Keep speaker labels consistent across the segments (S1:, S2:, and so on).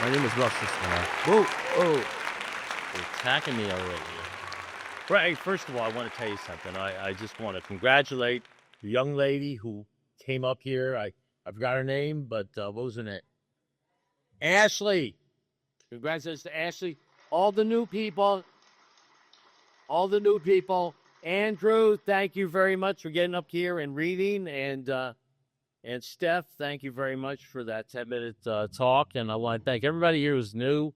S1: My name is Russel. Whoa, oh, you're attacking me already. Right, first of all, I want to tell you something. I just want to congratulate the young lady who came up here. I forgot her name, but what was her name? Ashley. Congratulations to Ashley. All the new people. All the new people. Andrew, thank you very much for getting up here and reading. And Steph, thank you very much for that 10-minute talk. And I want to thank everybody here who's new.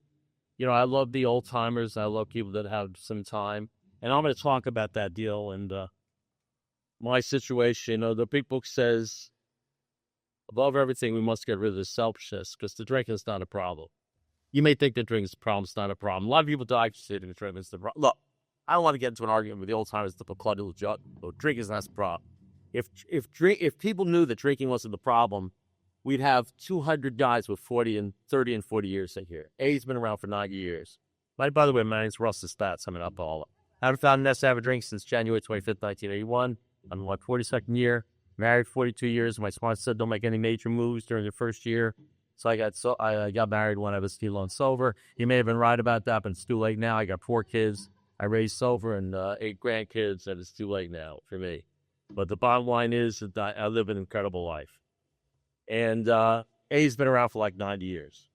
S1: You know, I love the old timers. I love people that have some time. And I'm going to talk about that deal and my situation. You know, the big book says, above everything, we must get rid of the selfishness because the drinking is not a problem. You may think the drinking is a problem. It's not a problem. A lot of people die for sitting and drinking is the problem. Look, I don't want to get into an argument with the old timers. The cluttered jug. Drink is not the problem. If people knew that drinking wasn't the problem, we'd have 200 guys with 30 and 40 years in here. A's been around for 90 years. By the way, my name's Russel Stats. I'm an alcoholic. I haven't found an S to have a drink since January 25th, 1981. I'm in my 42nd year. Married 42 years. My sponsor said don't make any major moves during the first year. So I got married when I was still on sober. He may have been right about that, but it's too late now. I got 4 kids. I raised sober and 8 grandkids, and it's too late now for me. But the bottom line is that I live an incredible life. And A's been around for like 90 years.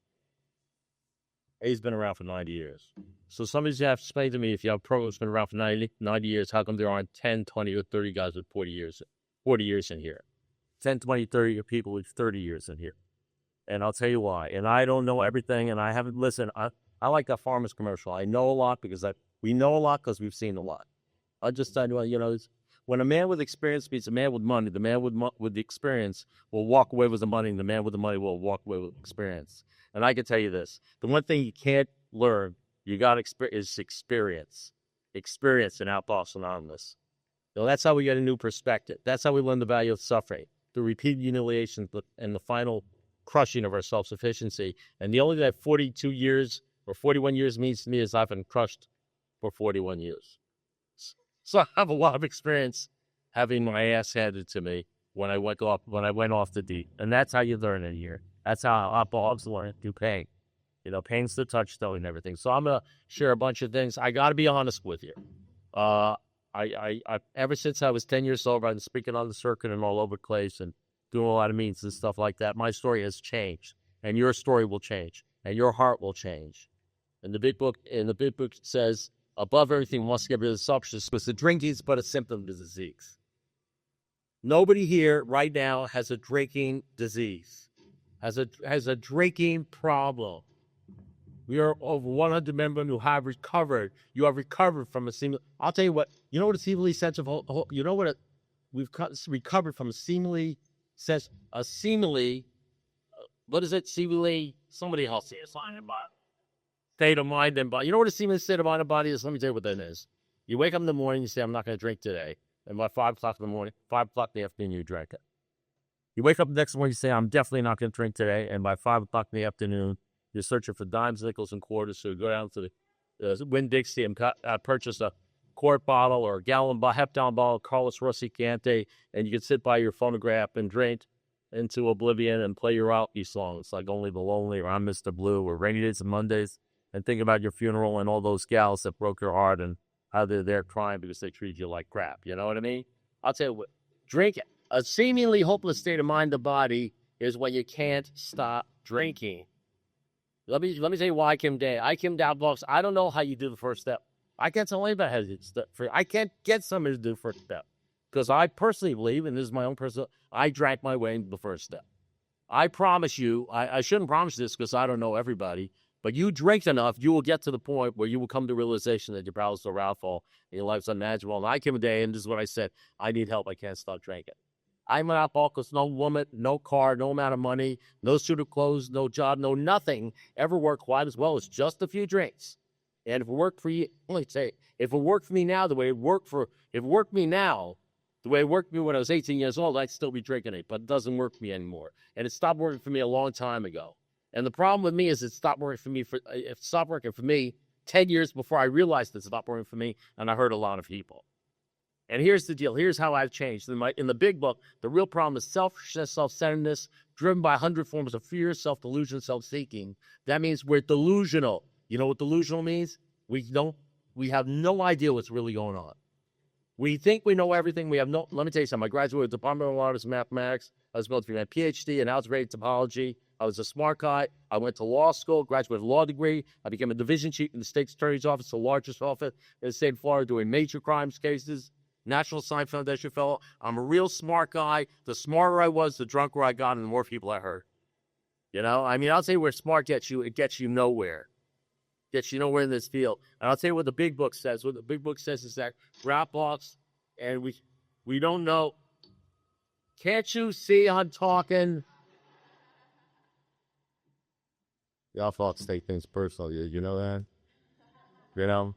S1: A's been around for 90 years. So somebody's have to explain to me, if you have a program that's been around for 90 years, how come there aren't 10, 20, or 30 guys with 40 years in here? 10, 20, 30 people with 30 years in here. And I'll tell you why. And I don't know everything, and I haven't listened. I like that farmer's commercial. I know a lot because we know a lot because we've seen a lot. I'll just tell you, you know, when a man with experience meets a man with money, the man with the experience will walk away with the money, and the man with the money will walk away with experience. And I can tell you this. The one thing you can't learn, you got is experience. Experience in Outlaws Anonymous. So that's how we get a new perspective. That's how we learn the value of suffering, the repeated humiliation and the final crushing of our self-sufficiency. And the only thing that 42 years or 41 years means to me is I've been crushed for 41 years. So I have a lot of experience having my ass handed to me when I went off the deep. And that's how you learn in here. That's how alcoholics learn through pain. You know, pain's the touchstone and everything. So I'm going to share a bunch of things. I got to be honest with you. I ever since I was 10 years old, I've been speaking on the circuit and all over the place and doing a lot of meetings and stuff like that. My story has changed, and your story will change, and your heart will change. And the big book says, above everything, we must get rid of the selfishness because the drinking is but a symptom of the disease. Nobody here right now has a drinking disease, has a drinking problem. We are over 100 members who have recovered. You have recovered from a seemingly. I'll tell you what. You know what a seemingly sense of. You know what we've recovered from a seemingly sense. A seemingly. What is it? Seemingly. Somebody else say it's state of mind and body. You know what a seemingly state of mind and body is? Let me tell you what that is. You wake up in the morning. You say, "I'm not going to drink today." And by 5 o'clock in the morning, 5 o'clock in the afternoon, you drink it. You wake up the next morning. You say, "I'm definitely not going to drink today." And by 5 o'clock in the afternoon, you're searching for dimes, nickels, and quarters, so you go down to the Winn-Dixie and purchase a quart bottle or a gallon half-gallon bottle of Carlos Rossi Chianti, and you can sit by your phonograph and drink into oblivion and play your outbeat songs like Only the Lonely or I'm Mr. Blue or Rainy Days and Mondays, and think about your funeral and all those gals that broke your heart and how they're there crying because they treated you like crap. You know what I mean? I'll tell you what, drink a seemingly hopeless state of mind and body is when you can't stop drinking. Let me tell you why I came down. I came down, folks. I don't know how you do the first step. I can't tell anybody how to do the step. I can't get somebody to do the first step because I personally believe, and this is my own personal, I drank my way into the first step. I promise you, I shouldn't promise this because I don't know everybody, but you drink enough, you will get to the point where you will come to realization that your bowels are outfall and your life's unmanageable. And I came a day, and this is what I said: I need help. I can't stop drinking. I'm an alcoholic because no woman, no car, no amount of money, no suit of clothes, no job, no nothing ever worked quite as well as just a few drinks. And if it worked for you, if it worked for me now the way it worked for me when I was 18 years old, I'd still be drinking it, but it doesn't work for me anymore. And it stopped working for me a long time ago. And the problem with me is it stopped working for me 10 years before I realized it stopped working for me, and I hurt a lot of people. And here's the deal. Here's how I've changed. In the big book, the real problem is selfishness, self-centeredness, driven by 100 forms of fear, self-delusion, self-seeking. That means we're delusional. You know what delusional means? We have no idea what's really going on. We think we know everything. We have no, let me tell you something. I graduated with Department of Honors Mathematics. I was military, my PhD in algebraic topology. I was a smart guy. I went to law school, graduated with a law degree. I became a division chief in the state attorney's office, the largest office in the state of Florida, doing major crimes cases, National Science Foundation fellow. I'm a real smart guy. The smarter I was, the drunker I got, and the more people I hurt. You know, I mean, I'll tell you where smart gets you. It gets you nowhere. Gets you nowhere in this field. And I'll tell you what the big book says. What the big book says is that we're outlaws, and we don't know. Can't you see I'm talking? The outlaws take things personal. You know that? You know?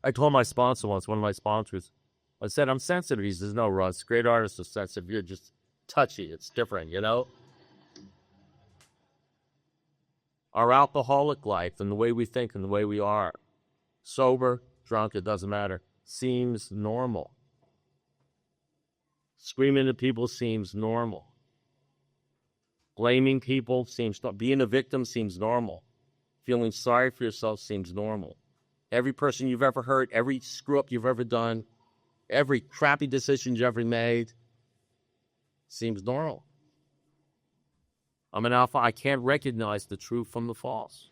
S1: I told my sponsor once, one of my sponsors, I said, I'm sensitive. He says, no, Russ, great artists are sensitive. You're just touchy. It's different, you know? Our alcoholic life and the way we think and the way we are, sober, drunk, it doesn't matter, seems normal. Screaming at people seems normal. Blaming people seems normal. Being a victim seems normal. Feeling sorry for yourself seems normal. Every person you've ever hurt, every screw-up you've ever done, every crappy decision you've ever made seems normal. I'm an alpha. I can't recognize the true from the false.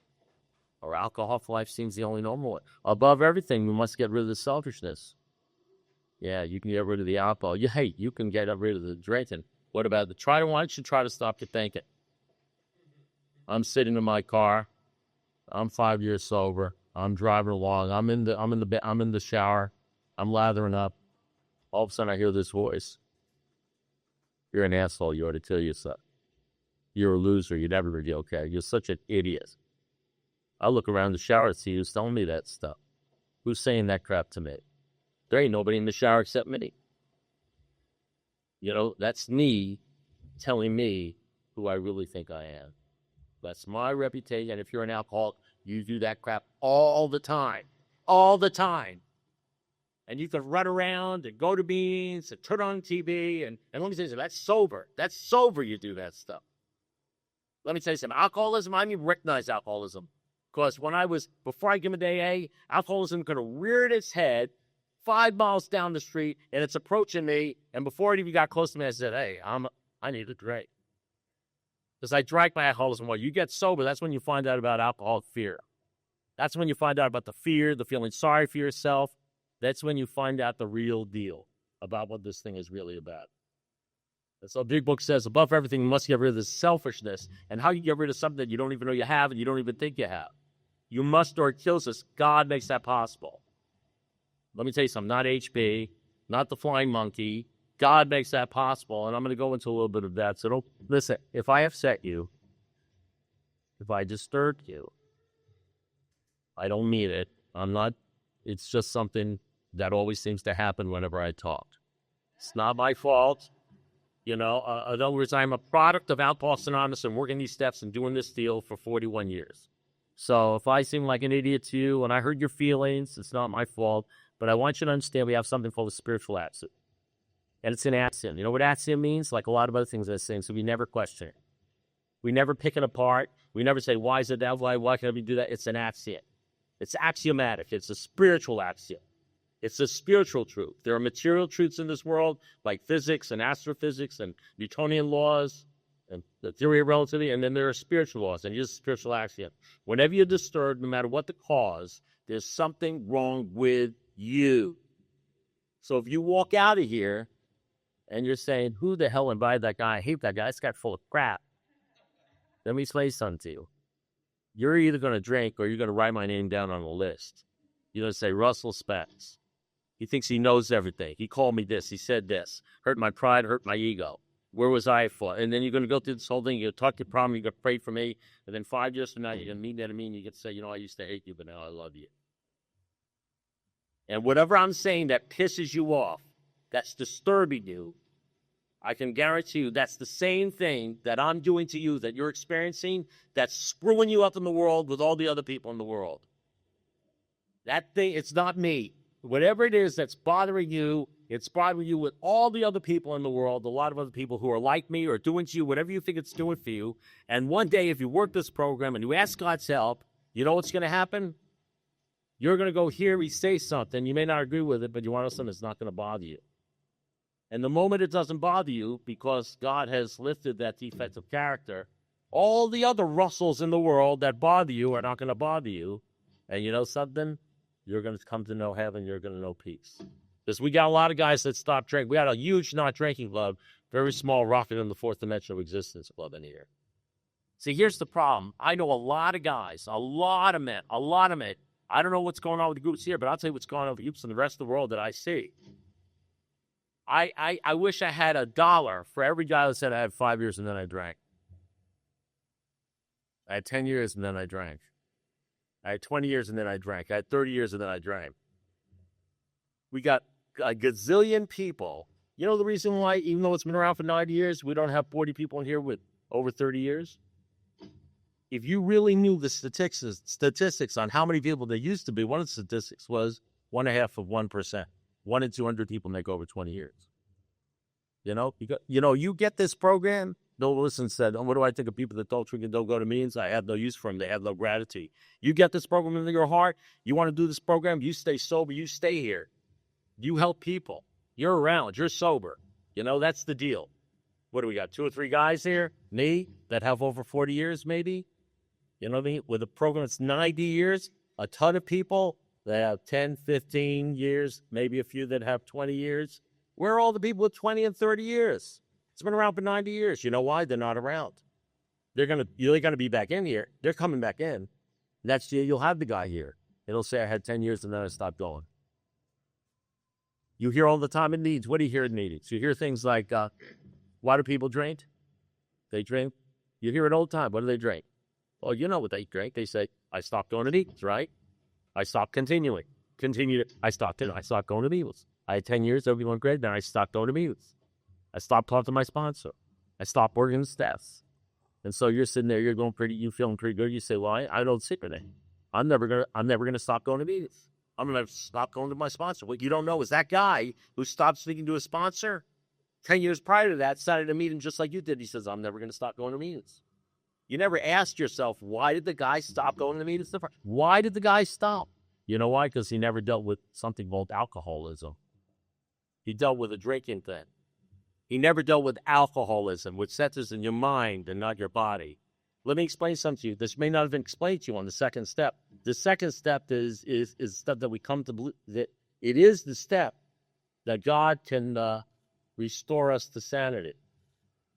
S1: Our alcohol for life seems the only normal way. Above everything, we must get rid of the selfishness. Yeah, you can get rid of the alcohol. You can get rid of the drinking. What about why don't you try to stop your thinking? I'm sitting in my car. I'm 5 years sober. I'm driving along. I'm in the shower. I'm lathering up. All of a sudden, I hear this voice. You're an asshole. You ought to tell yourself. You're a loser. You'd never be okay. You're such an idiot. I look around the shower and see who's telling me that stuff. Who's saying that crap to me? There ain't nobody in the shower except me. You know, that's me telling me who I really think I am. That's my reputation. And if you're an alcoholic, you do that crap all the time. All the time. And you can run around and go to meetings and turn on TV. And let me tell you something, that's sober. That's sober you do that stuff. Let me tell you something. Alcoholism, I didn't even recognize alcoholism. Because before I came into AA, alcoholism could have reared its head 5 miles down the street, and it's approaching me. And before it even got close to me, I said, hey, I need a drink. Because I drank my alcoholism. Well, you get sober, that's when you find out about alcoholic fear. That's when you find out about the fear, the feeling sorry for yourself. That's when you find out the real deal about what this thing is really about. And so Big Book says, above everything, you must get rid of this selfishness. And how you get rid of something that you don't even know you have and you don't even think you have. You must, or it kills us. God makes that possible. Let me tell you something, not HB, not the flying monkey. God makes that possible. And I'm going to go into a little bit of that. So listen, if I upset you, if I disturbed you, I don't mean it. It's just something that always seems to happen whenever I talk. It's not my fault. You know, in other words, I'm a product of Alcoholics Anonymous and working these steps and doing this deal for 41 years. So if I seem like an idiot to you and I hurt your feelings, it's not my fault. But I want you to understand we have something called a spiritual absent. And it's an absent. You know what absent means? Like a lot of other things I say. So we never question it. We never pick it apart. We never say, why is it that way? Why can't we do that? It's an axiom. It's axiomatic. It's a spiritual axiom. It's a spiritual truth. There are material truths in this world, like physics and astrophysics and Newtonian laws and the theory of relativity, and then there are spiritual laws, and here's a spiritual axiom. Whenever you're disturbed, no matter what the cause, there's something wrong with you. So if you walk out of here and you're saying, who the hell invited that guy? I hate that guy. This guy's full of crap. Let me say something to you. You're either going to drink or you're going to write my name down on the list. You're going to say, Russell Spence. He thinks he knows everything. He called me this. He said this. Hurt my pride, hurt my ego. Where was I for? And then you're going to go through this whole thing. You're going to talk your problem. You're going to pray for me. And then 5 years from now, you're going to meet me and you get to say, you know, I used to hate you, but now I love you. And whatever I'm saying that pisses you off, that's disturbing you, I can guarantee you that's the same thing that I'm doing to you that you're experiencing that's screwing you up in the world with all the other people in the world. That thing, it's not me. Whatever it is that's bothering you, It's bothering you with all the other people in the world, a lot of other people who are like me or doing to you whatever you think it's doing for you. And one day, if you work this program and you ask God's help, you know what's going to happen? You're going to go hear me say something. You may not agree with it, but you want to know something that's not going to bother you. And the moment it doesn't bother you, because God has lifted that defective character, all the other Russels in the world that bother you are not going to bother you. And you know something? You're going to come to know heaven. You're going to know peace. Because we got a lot of guys that stopped drinking. We got a huge not drinking club, very small, rocking in the fourth dimension of existence club in here. See, here's the problem. I know a lot of guys, a lot of men. I don't know what's going on with the groups here, but I'll tell you what's going on with the groups in the rest of the world that I see. I wish I had $1 for every guy that said I had 5 years and then I drank. I had 10 years and then I drank. I had 20 years and then I drank. I had 30 years and then I drank. We got a gazillion people. You know the reason why, even though it's been around for 90 years, we don't have 40 people in here with over 30 years? If you really knew the statistics on how many people there used to be, one of the statistics was 0.5%. 1 in 200 people make over 20 years. You get this program. Bill Wilson said, what do I think of people that don't drink and don't go to meetings? I have no use for them. They have no gratitude. You get this program into your heart. You want to do this program. You stay sober. You stay here. You help people. You're around. You're sober. That's the deal. What do we got? 2 or 3 guys here? Me, that have over 40 years maybe? You know what I mean? With a program that's 90 years, a ton of people that have 10, 15 years, maybe a few that have 20 years. Where are all the people with 20 and 30 years? It's been around for 90 years. You know why? They're not around. You're going to be back in here. They're coming back in. Next year, you'll have the guy here. It'll say, I had 10 years and then I stopped going. You hear all the time in meetings. What do you hear in meetings? You hear things like, why do people drink? They drink. You hear it all the time. What do they drink? Well, you know what they drink. They say, I stopped going to meetings, right? I stopped continuing. I stopped going to meetings. I had 10 years, everyone great, then I stopped going to meetings. I stopped talking to my sponsor. I stopped working the staffs. And so you're sitting there, you're feeling pretty good. You say, well, I don't secret it. I'm never gonna stop going to meetings. I'm gonna stop going to my sponsor. What you don't know is that guy who stopped speaking to his sponsor 10 years prior to that sat at a meeting just like you did. He says, I'm never gonna stop going to meetings. You never asked yourself, why did the guy stop going to meetings? Why did the guy stop? You know why? Because he never dealt with something called alcoholism. He dealt with a drinking thing. He never dealt with alcoholism, which centers in your mind and not your body. Let me explain something to you. This may not have been explained to you on the second step. The second step is the step that we come to believe that it is the step that God can restore us to sanity.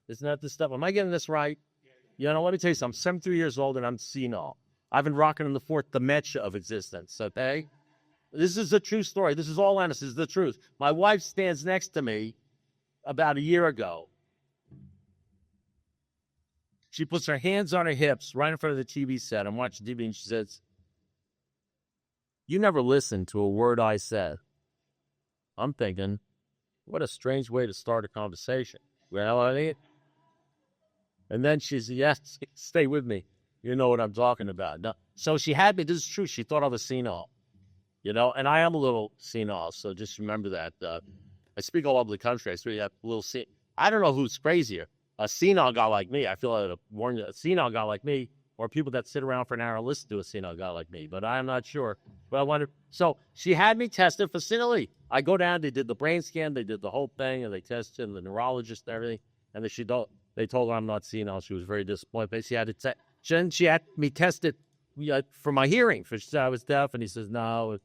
S1: Isn't that the step? Am I getting this right? Let me tell you something. I'm 73 years old and I'm senile. I've been rocking in the fourth dementia of existence, okay? This is a true story. This is all honest. This is the truth. My wife stands next to me about a year ago. She puts her hands on her hips right in front of the TV set. I'm watching TV and she says, you never listened to a word I said. I'm thinking, what a strange way to start a conversation. Well, I mean, and then she said, yes, stay with me. You know what I'm talking about. No. So she had me, this is true, she thought I was senile. And I am a little senile, so just remember that. I speak all over the country. I sort of have a little I don't know who's crazier, a senile guy like me. I feel like a senile guy like me, or people that sit around for an hour and listen to a senile guy like me. But I'm not sure. But I wonder. So she had me tested for senility. I go down. They did the brain scan. They did the whole thing, and they tested and the neurologist and everything. And they told her I'm not senile. She was very disappointed. But she had me tested for my hearing. She said I was deaf, and he says no, I'm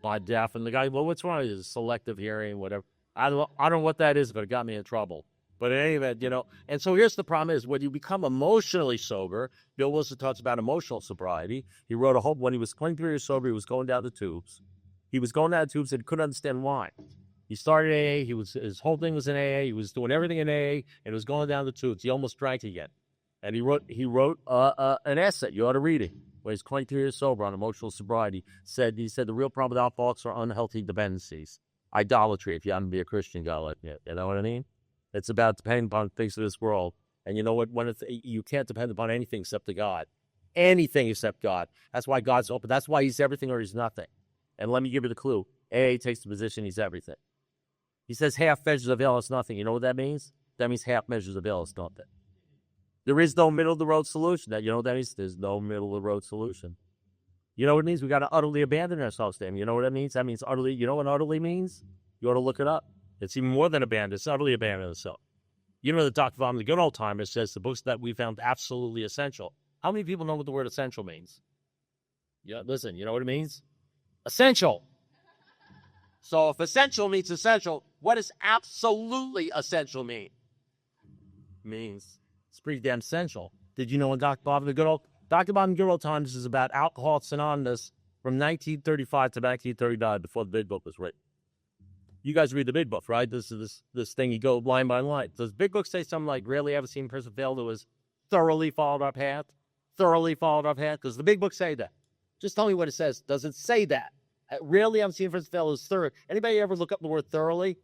S1: not deaf. And the guy, well, what's wrong? It's selective hearing, whatever. I don't know what that is, but it got me in trouble. But in any event, and so here's the problem is when you become emotionally sober, Bill Wilson talks about emotional sobriety. He wrote when he was 23 years sober, he was going down the tubes. He was going down the tubes and couldn't understand why. He started AA, his whole thing was in AA, he was doing everything in AA, and it was going down the tubes. He almost drank again. And he wrote an essay, you ought to read it, when he's 23 years sober on emotional sobriety. He said the real problem with alcoholics are unhealthy dependencies. Idolatry, if you happen to be a Christian guy like that. You know what I mean? It's about depending upon things of this world. And you know what? You can't depend upon anything except to God. Anything except God. That's why God's open. That's why he's everything or he's nothing. And let me give you the clue. AA takes the position he's everything. He says half measures of ale is nothing. You know what that means? That means half measures of ale is nothing. There is no middle of the road solution. You know what that means? There's no middle of the road solution. You know what it means? We got to utterly abandon ourselves to him. You know what that means? That means utterly. You know what utterly means? You ought to look it up. It's even more than abandon. It's utterly abandon ourselves. You know, the Dr. Von, the good old timer, says the books that we found absolutely essential. How many people know what the word essential means? Yeah, listen, you know what it means? Essential. So if essential means essential, what does absolutely essential mean? It means it's pretty damn essential. Did you know when Dr. Bob in the good old times is about Alcoholics Anonymous from 1935 to 1939 before the big book was written? You guys read the big book, right? This is this thing you go line by line. Does the big book say something like, rarely ever seen a person fail who has thoroughly followed our path? Thoroughly followed our path? Does the big book say that? Just tell me what it says. Does it say that? Rarely ever seen a person fail who is thorough. Anybody ever look up the word thoroughly?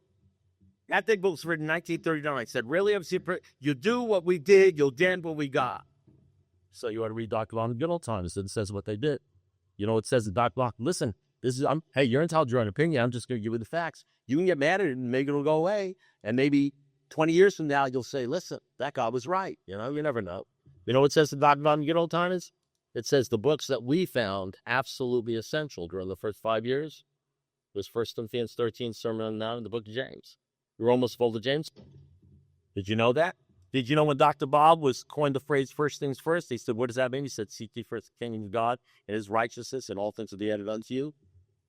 S1: That big book was written in 1939. It said, rarely ever seen a person, you do what we did, you'll get what we got. So you ought to read Dr. Von the good old times. It says what they did. You know, it says to Dr. Block, listen, hey, you're entitled to your own opinion. I'm just going to give you the facts. You can get mad at it and maybe it'll go away. And maybe 20 years from now, you'll say, listen, that guy was right. You know, you never know. You know what it says to Dr. Von the good old times? It says the books that we found absolutely essential during the first 5 years was 1 Corinthians 13, Sermon on the Mount, and the book of James. You're almost full of James. Did you know that? Did you know when Dr. Bob was coined the phrase first things first? He said, what does that mean? He said, seek ye first the kingdom of God and his righteousness, and all things will be added unto you.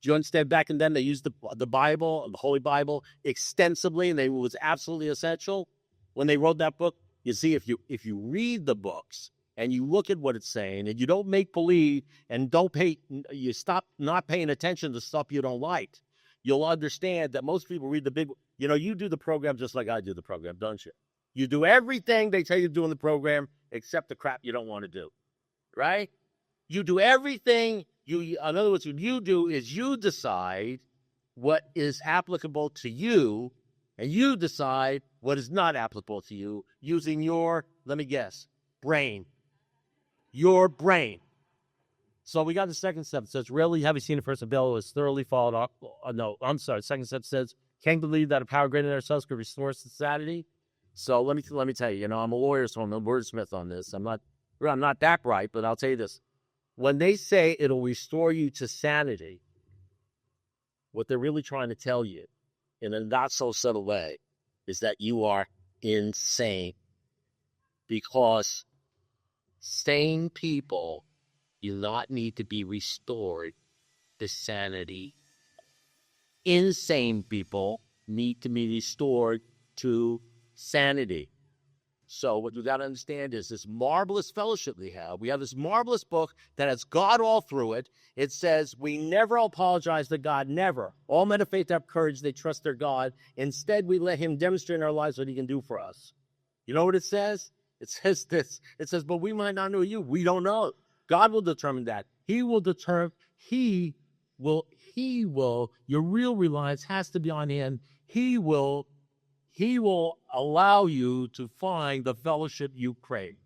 S1: Do you understand? Back then, they used the Bible, the Holy Bible, extensively, and it was absolutely essential. When they wrote that book, you see, if you read the books and you look at what it's saying, and you don't make believe, and you stop not paying attention to stuff you don't like, you'll understand that most people read the big. You know, you do the program just like I do the program, don't you? You do everything they tell you to do in the program except the crap you don't want to do, right? You do everything. In other words, what you do is you decide what is applicable to you, and you decide what is not applicable to you using your, let me guess, brain. Your brain. So we got the second step. It says, rarely have you seen a person who has thoroughly followed up. Second step says, can't believe that a power greater than ourselves could restore us to sanity. So let me tell you, I'm a lawyer, so I'm a wordsmith on this. I'm not that bright, but I'll tell you this. When they say it'll restore you to sanity, what they're really trying to tell you in a not so subtle way is that you are insane. Because sane people do not need to be restored to sanity. Insane people need to be restored to sanity. So what you got to understand is this marvelous fellowship we have. We have this marvelous book that has God all through it. It says we never apologize to God, never. All men of faith have courage. They trust their God. Instead, we let him demonstrate in our lives what he can do for us. You know what it says? It says this. It says, but we might not know you. We don't know. God will determine that. He will determine. He will. Your real reliance has to be on him. He will allow you to find the fellowship you crave.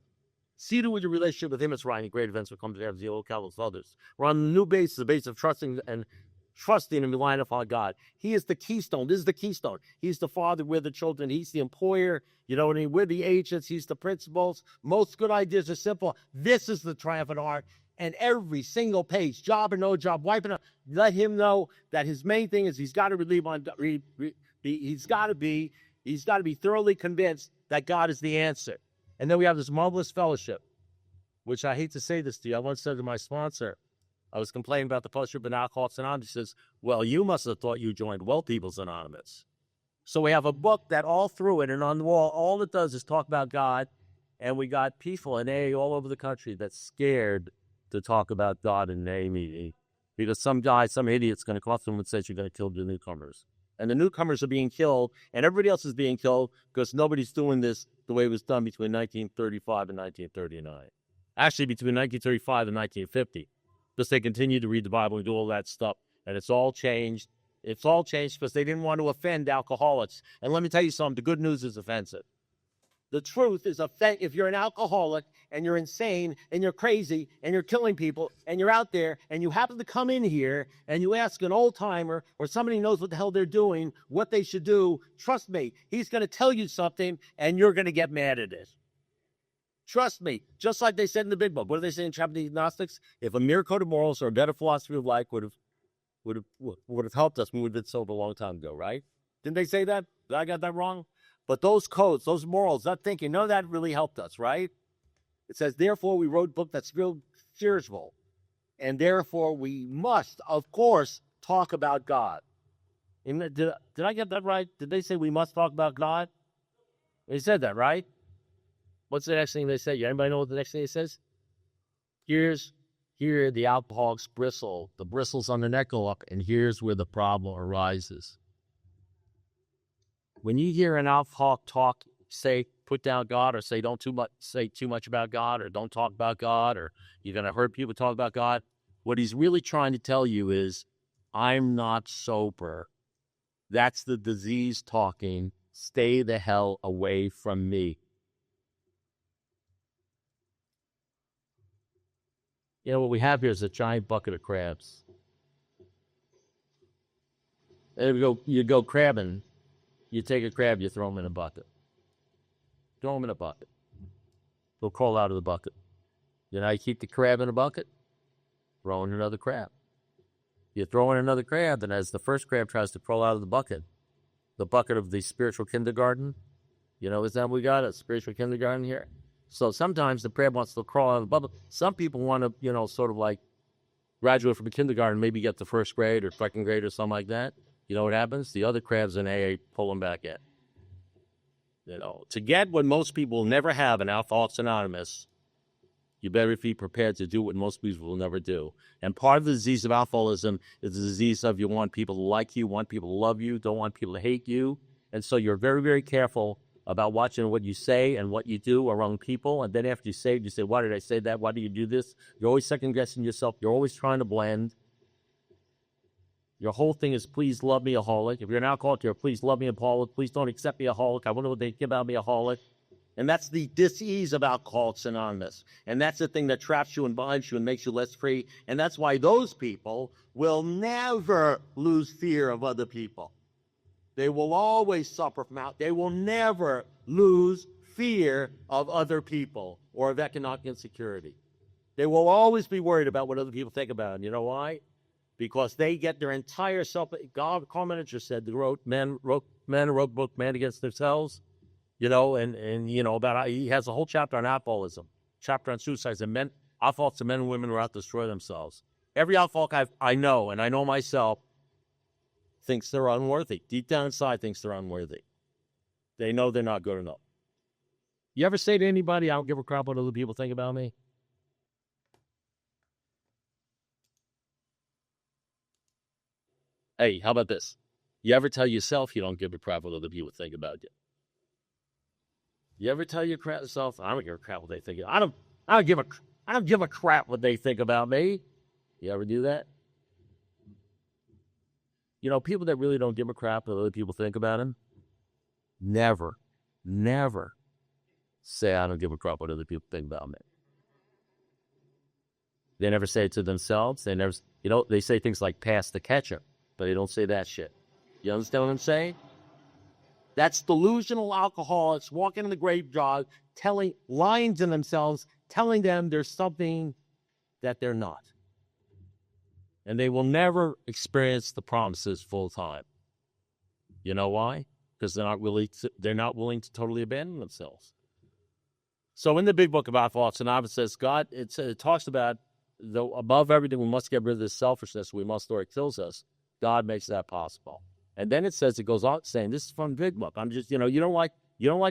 S1: See to with your relationship with him is right, and great events will come to have the old countless others. We're on the new basis, the basis of trusting and relying upon God. He is the keystone. This is the keystone. He's the father, we're the children. He's the employer. You know what I mean? We're the agents. He's the principals. Most good ideas are simple. This is the triumphant art. And every single page, job or no job, wiping up, let him know that his main thing is he's got to he's got to be thoroughly convinced that God is the answer. And then we have this marvelous fellowship, which I hate to say this to you. I once said to my sponsor, I was complaining about the fellowship in Alcoholics Anonymous. He says, well, you must have thought you joined Well People's Anonymous. So we have a book that all through it and on the wall, all it does is talk about God. And we got people in AA all over the country that's scared to talk about God in an AA meeting because some idiot's going to come up to them and say you're going to kill the newcomers. And the newcomers are being killed, and everybody else is being killed because nobody's doing this the way it was done between 1935 and 1939. Actually, between 1935 and 1950. Because they continued to read the Bible and do all that stuff. And it's all changed. It's all changed because they didn't want to offend alcoholics. And let me tell you something, the good news is offensive. The truth is, if you're an alcoholic and you're insane and you're crazy and you're killing people and you're out there and you happen to come in here and you ask an old timer or somebody who knows what the hell they're doing, what they should do, trust me, he's going to tell you something and you're going to get mad at it. Trust me, just like they said in the Big Book. What do they say in Chapter of Gnostics? If a mere code of morals or a better philosophy of life would have helped us, we would have been sold a long time ago, right? Didn't they say that? Did I got that wrong? But those codes, those morals, that thinking, none of that really helped us, right? It says, therefore, we wrote a book that's real spiritual. And therefore, we must, of course, talk about God. Did I get that right? Did they say we must talk about God? They said that, right? What's the next thing they say? Anybody know what the next thing it says? Here the alcoholics bristle. The bristles on the neck go up, and here's where the problem arises. When you hear an alcoholic talk, say, put down God, or say too much about God, or don't talk about God, or you're going to hurt people talk about God, what he's really trying to tell you is, I'm not sober. That's the disease talking. Stay the hell away from me. You know, what we have here is a giant bucket of crabs. And you go crabbing. You take a crab, you throw them in a bucket. Throw them in a bucket. They'll crawl out of the bucket. You know how you keep the crab in a bucket? Throw in another crab. You throw in another crab, and as the first crab tries to crawl out of the bucket of the spiritual kindergarten, you know, is that we got a spiritual kindergarten here? So sometimes the crab wants to crawl out of the bucket. Some people want to, you know, sort of like graduate from a kindergarten, maybe get to first grade or second grade or something like that. You know what happens? The other crabs in AA pull them back in. You know, to get what most people will never have in Alcoholics Anonymous, you better be prepared to do what most people will never do. And part of the disease of alcoholism is the disease of you want people to like you, want people to love you, don't want people to hate you. And so you're very, very careful about watching what you say and what you do around people. And then after you say it, you say, why did I say that? Why do you do this? You're always second-guessing yourself. You're always trying to blend. Your whole thing is, please love me, alcoholic. If you're an alcoholic, you're, please love me, alcoholic. Please don't accept me, alcoholic. I wonder what they think about me, alcoholic. And that's the disease of Alcoholics Anonymous. And that's the thing that traps you and binds you and makes you less free. And that's why those people will never lose fear of other people. They will always suffer from out. They will never lose fear of other people or of economic insecurity. They will always be worried about what other people think about them. You know why? Because they get their entire self. Carl Manager said, men wrote book Man Against Themselves, you know, and you know, about, he has a whole chapter on alcoholism, chapter on suicides, and alcoholics and men and women who are out to destroy themselves. Every alcoholic I know, and I know myself, thinks they're unworthy. Deep down inside thinks they're unworthy. They know they're not good enough. You ever say to anybody, I don't give a crap what other people think about me? Hey, how about this? You ever tell yourself you don't give a crap what other people think about you? You ever tell yourself, I don't give a crap what they think? I don't give a crap what they think about me. You ever do that? You know, people that really don't give a crap what other people think about them, never say, I don't give a crap what other people think about me. They never say it to themselves. They never, you know, they say things like pass the ketchup, but they don't say that shit. You understand what I'm saying? That's delusional alcoholics walking in the graveyard, lying to themselves, telling them there's something that they're not. And they will never experience the promises full time. You know why? Because they're not willing to totally abandon themselves. So in the Big Book of Alcoholics Anonymous, it says it talks about, though above everything we must get rid of this selfishness we must, or it kills us. God makes that possible. And then it goes on saying, this is from Big Book. I'm just, you know, you don't like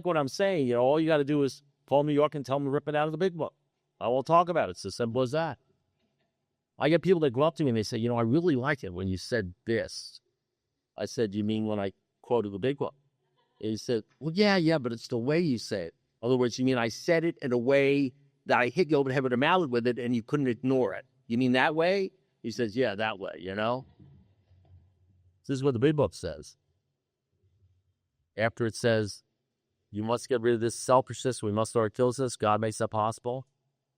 S1: what I'm saying. You know, all you got to do is call New York and tell them to rip it out of the Big Book. I won't talk about it. It's as simple as that. I get people that go up to me and they say, you know, I really like it when you said this. I said, you mean when I quoted the Big Book? And he said, well, yeah, but it's the way you say it. In other words, you mean I said it in a way that I hit you over the head with a mallet with it and you couldn't ignore it. You mean that way? He says, yeah, that way, you know? This is what the Big Book says. After it says, you must get rid of this selfishness, we must, or it kills us, God makes that possible.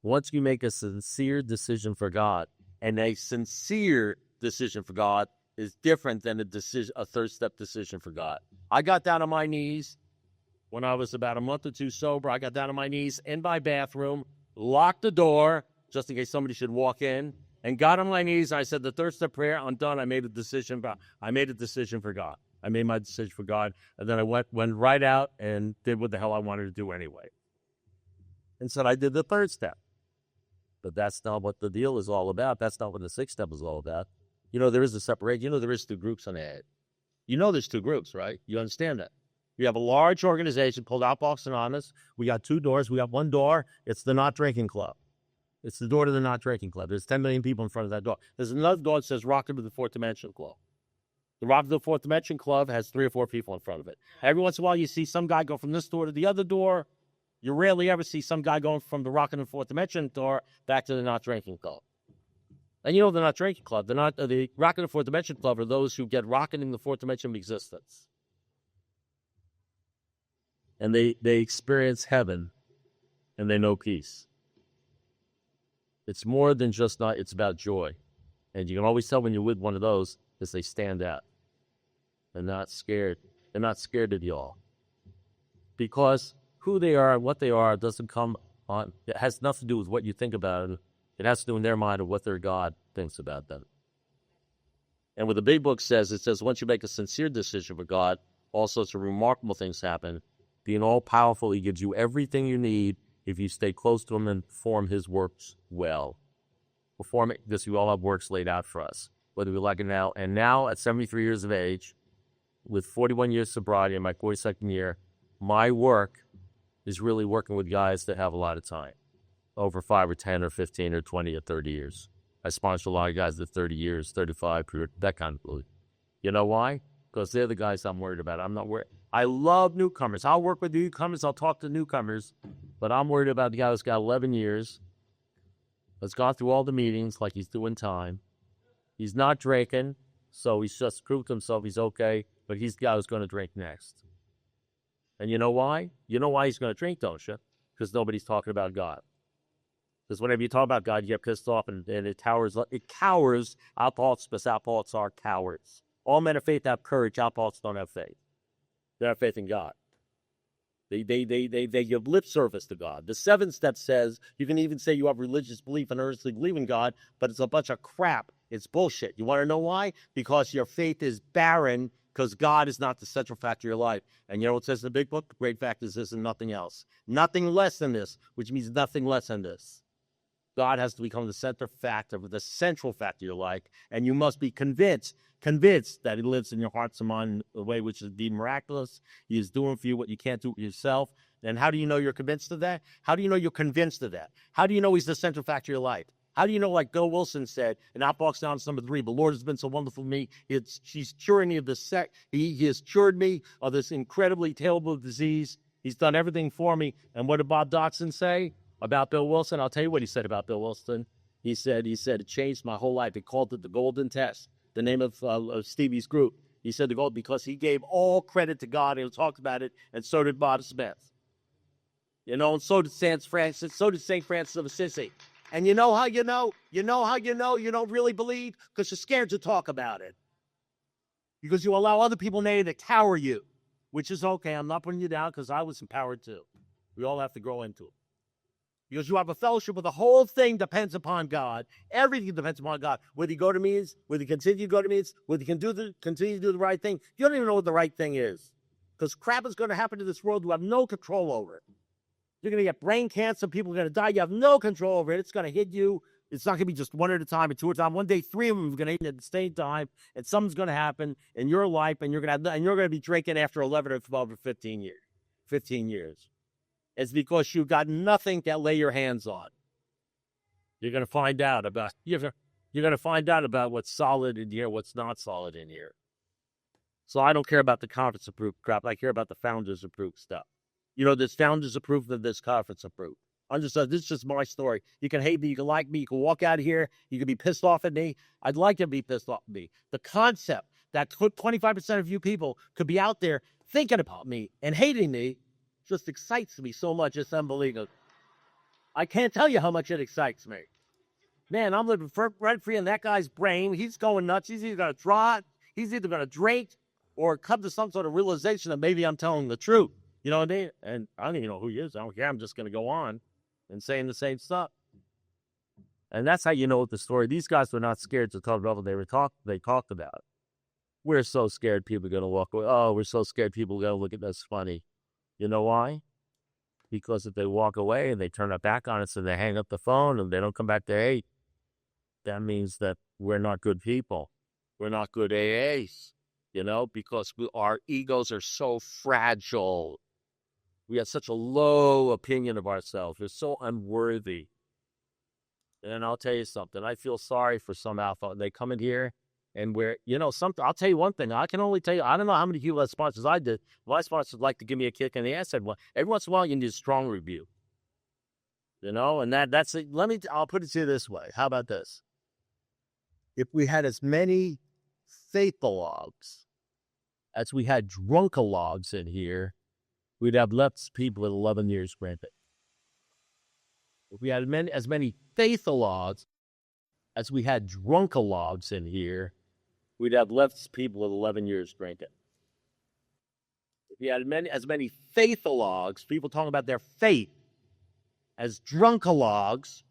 S1: Once you make a sincere decision for God, and a sincere decision for God is different than a third-step decision for God. I got down on my knees when I was about a month or two sober. I got down on my knees in my bathroom, locked the door, just in case somebody should walk in, and got on my knees. And I said, the third-step prayer, I'm done. I made a decision for God. I made my decision for God, and then I went right out and did what the hell I wanted to do anyway. And said I did the third step. But that's not what the deal is all about. That's not what the sixth step is all about. There is a separation. There is two groups on the head. There's two groups, right? You understand that? You have a large organization called Outbox Anonymous. We got two doors. We got one door. It's the Not Drinking Club. It's the door to the Not Drinking Club. There's 10 million people in front of that door. There's another door that says Rocket to the Fourth Dimension Club. The Rocket to the Fourth Dimension Club has 3 or 4 people in front of it. Every once in a while, you see some guy go from this door to the other door. You rarely ever see some guy going from the Rocket to the Fourth Dimension door back to the Not Drinking Club. And the Not Drinking Club, the Rocket to the Fourth Dimension Club are those who get rocketing the fourth dimension of existence. And they experience heaven, and they know peace. It's more than just it's about joy. And you can always tell when you're with one of those, because they stand out. They're not scared. They're not scared of y'all. Because who they are and what they are doesn't come on. It has nothing to do with what you think about it. It has to do in their mind of what their God thinks about them. And what the big book says, it says once you make a sincere decision for God, all sorts of remarkable things happen. Being all-powerful, he gives you everything you need if you stay close to him and perform his works well. Perform it, because we all have works laid out for us, whether we like it now. And now, at 73 years of age, with 41 years sobriety in my 42nd year, my work is really working with guys that have a lot of time, over 5 or 10 or 15 or 20 or 30 years. I sponsor a lot of guys that 30 years, 35, that kind of thing. You know why? Because they're the guys I'm worried about. I'm not worried. I love newcomers. I'll work with newcomers. I'll talk to newcomers. But I'm worried about the guy who's got 11 years, has gone through all the meetings like he's doing time. He's not drinking, so he's just proved to himself he's okay, but he's the guy who's going to drink next. And you know why? You know why he's going to drink, don't you? Because nobody's talking about God. Because whenever you talk about God, you get pissed off, and it cowers alcoholics, because alcoholics are cowards. All men of faith have courage. Alcoholics don't have faith. They have faith in God. They give lip service to God. The 7th step says you can even say you have religious belief and earnestly believe in God, but it's a bunch of crap. It's bullshit. You want to know why? Because your faith is barren, because God is not the central factor of your life. And you know what it says in the big book? The great fact is this and nothing else. Nothing less than this, which means nothing less than this. God has to become the central factor of your life, and you must be convinced that he lives in your hearts and mind in a way which is indeed miraculous. He is doing for you what you can't do for yourself. And how do you know you're convinced of that? How do you know you're convinced of that? How do you know he's the central factor of your life? How do you know, like Bill Wilson said in Outbox Anonymous number 3, the Lord has been so wonderful to me. He's curing me of this He has cured me of this incredibly terrible disease. He's done everything for me. And what did Bob Dotson say about Bill Wilson? I'll tell you what he said about Bill Wilson. He said it changed my whole life. He called it the golden test, the name of Stevie's group. He said the gold because he gave all credit to God. And he talked about it, and so did Bob Smith. And so did St. Francis of Assisi. And you know how you know you don't really believe? Because you're scared to talk about it. Because you allow other people to cower you, which is okay. I'm not putting you down, because I was empowered too. We all have to grow into it. Because you have a fellowship where the whole thing depends upon God. Everything depends upon God. Whether you go to meetings, whether you continue to go to meetings, whether you continue to do the right thing. You don't even know what the right thing is. Because crap is going to happen to this world. You have no control over it. You're going to get brain cancer. People are going to die. You have no control over it. It's going to hit you. It's not going to be just one at a time or two at a time. One day, 3 of them are going to hit at the same time. And something's going to happen in your life. And you're going to be drinking after 11 or 12 or 15 years. 15 years. It's because you've got nothing to lay your hands on. You're going to find out about what's solid in here, what's not solid in here. So I don't care about the conference approved crap. I care about the founders approved stuff. This founders approved of this conference approved. This is just my story. You can hate me, you can like me, you can walk out of here, you can be pissed off at me. I'd like to be pissed off at me. The concept that 25% of you people could be out there thinking about me and hating me just excites me so much. It's unbelievable. I can't tell you how much it excites me. Man, I'm living rent free in that guy's brain. He's going nuts. He's either going to draw it, he's either going to drink, or come to some sort of realization that maybe I'm telling the truth. You know what I mean? And I don't even know who he is. I don't care. I'm just going to go on and saying the same stuff. And that's how you know the story. These guys were not scared to talk about what they talked about. We're so scared people are going to walk away. Oh, we're so scared people are going to look at us funny. You know why? Because if they walk away and they turn their back on us and they hang up the phone and they don't come back to hate, that means that we're not good people. We're not good AAs, because our egos are so fragile. We have such a low opinion of ourselves. We're so unworthy. And I'll tell you something. I feel sorry for some alpha. They come in here and something. I'll tell you one thing. I can only tell you, I don't know how many people have sponsors I did. My sponsors like to give me a kick in the ass. Well, every once in a while, you need a strong review. And that's it. I'll put it to you this way. How about this? If we had as many faithologues as we had drunkalogues in here, we'd have less people with 11 years granted. If we had as many faithologues as we had drunkalogues in here, we'd have less people with 11 years granted. If we had as many faithologues, people talking about their faith, as drunkalogues,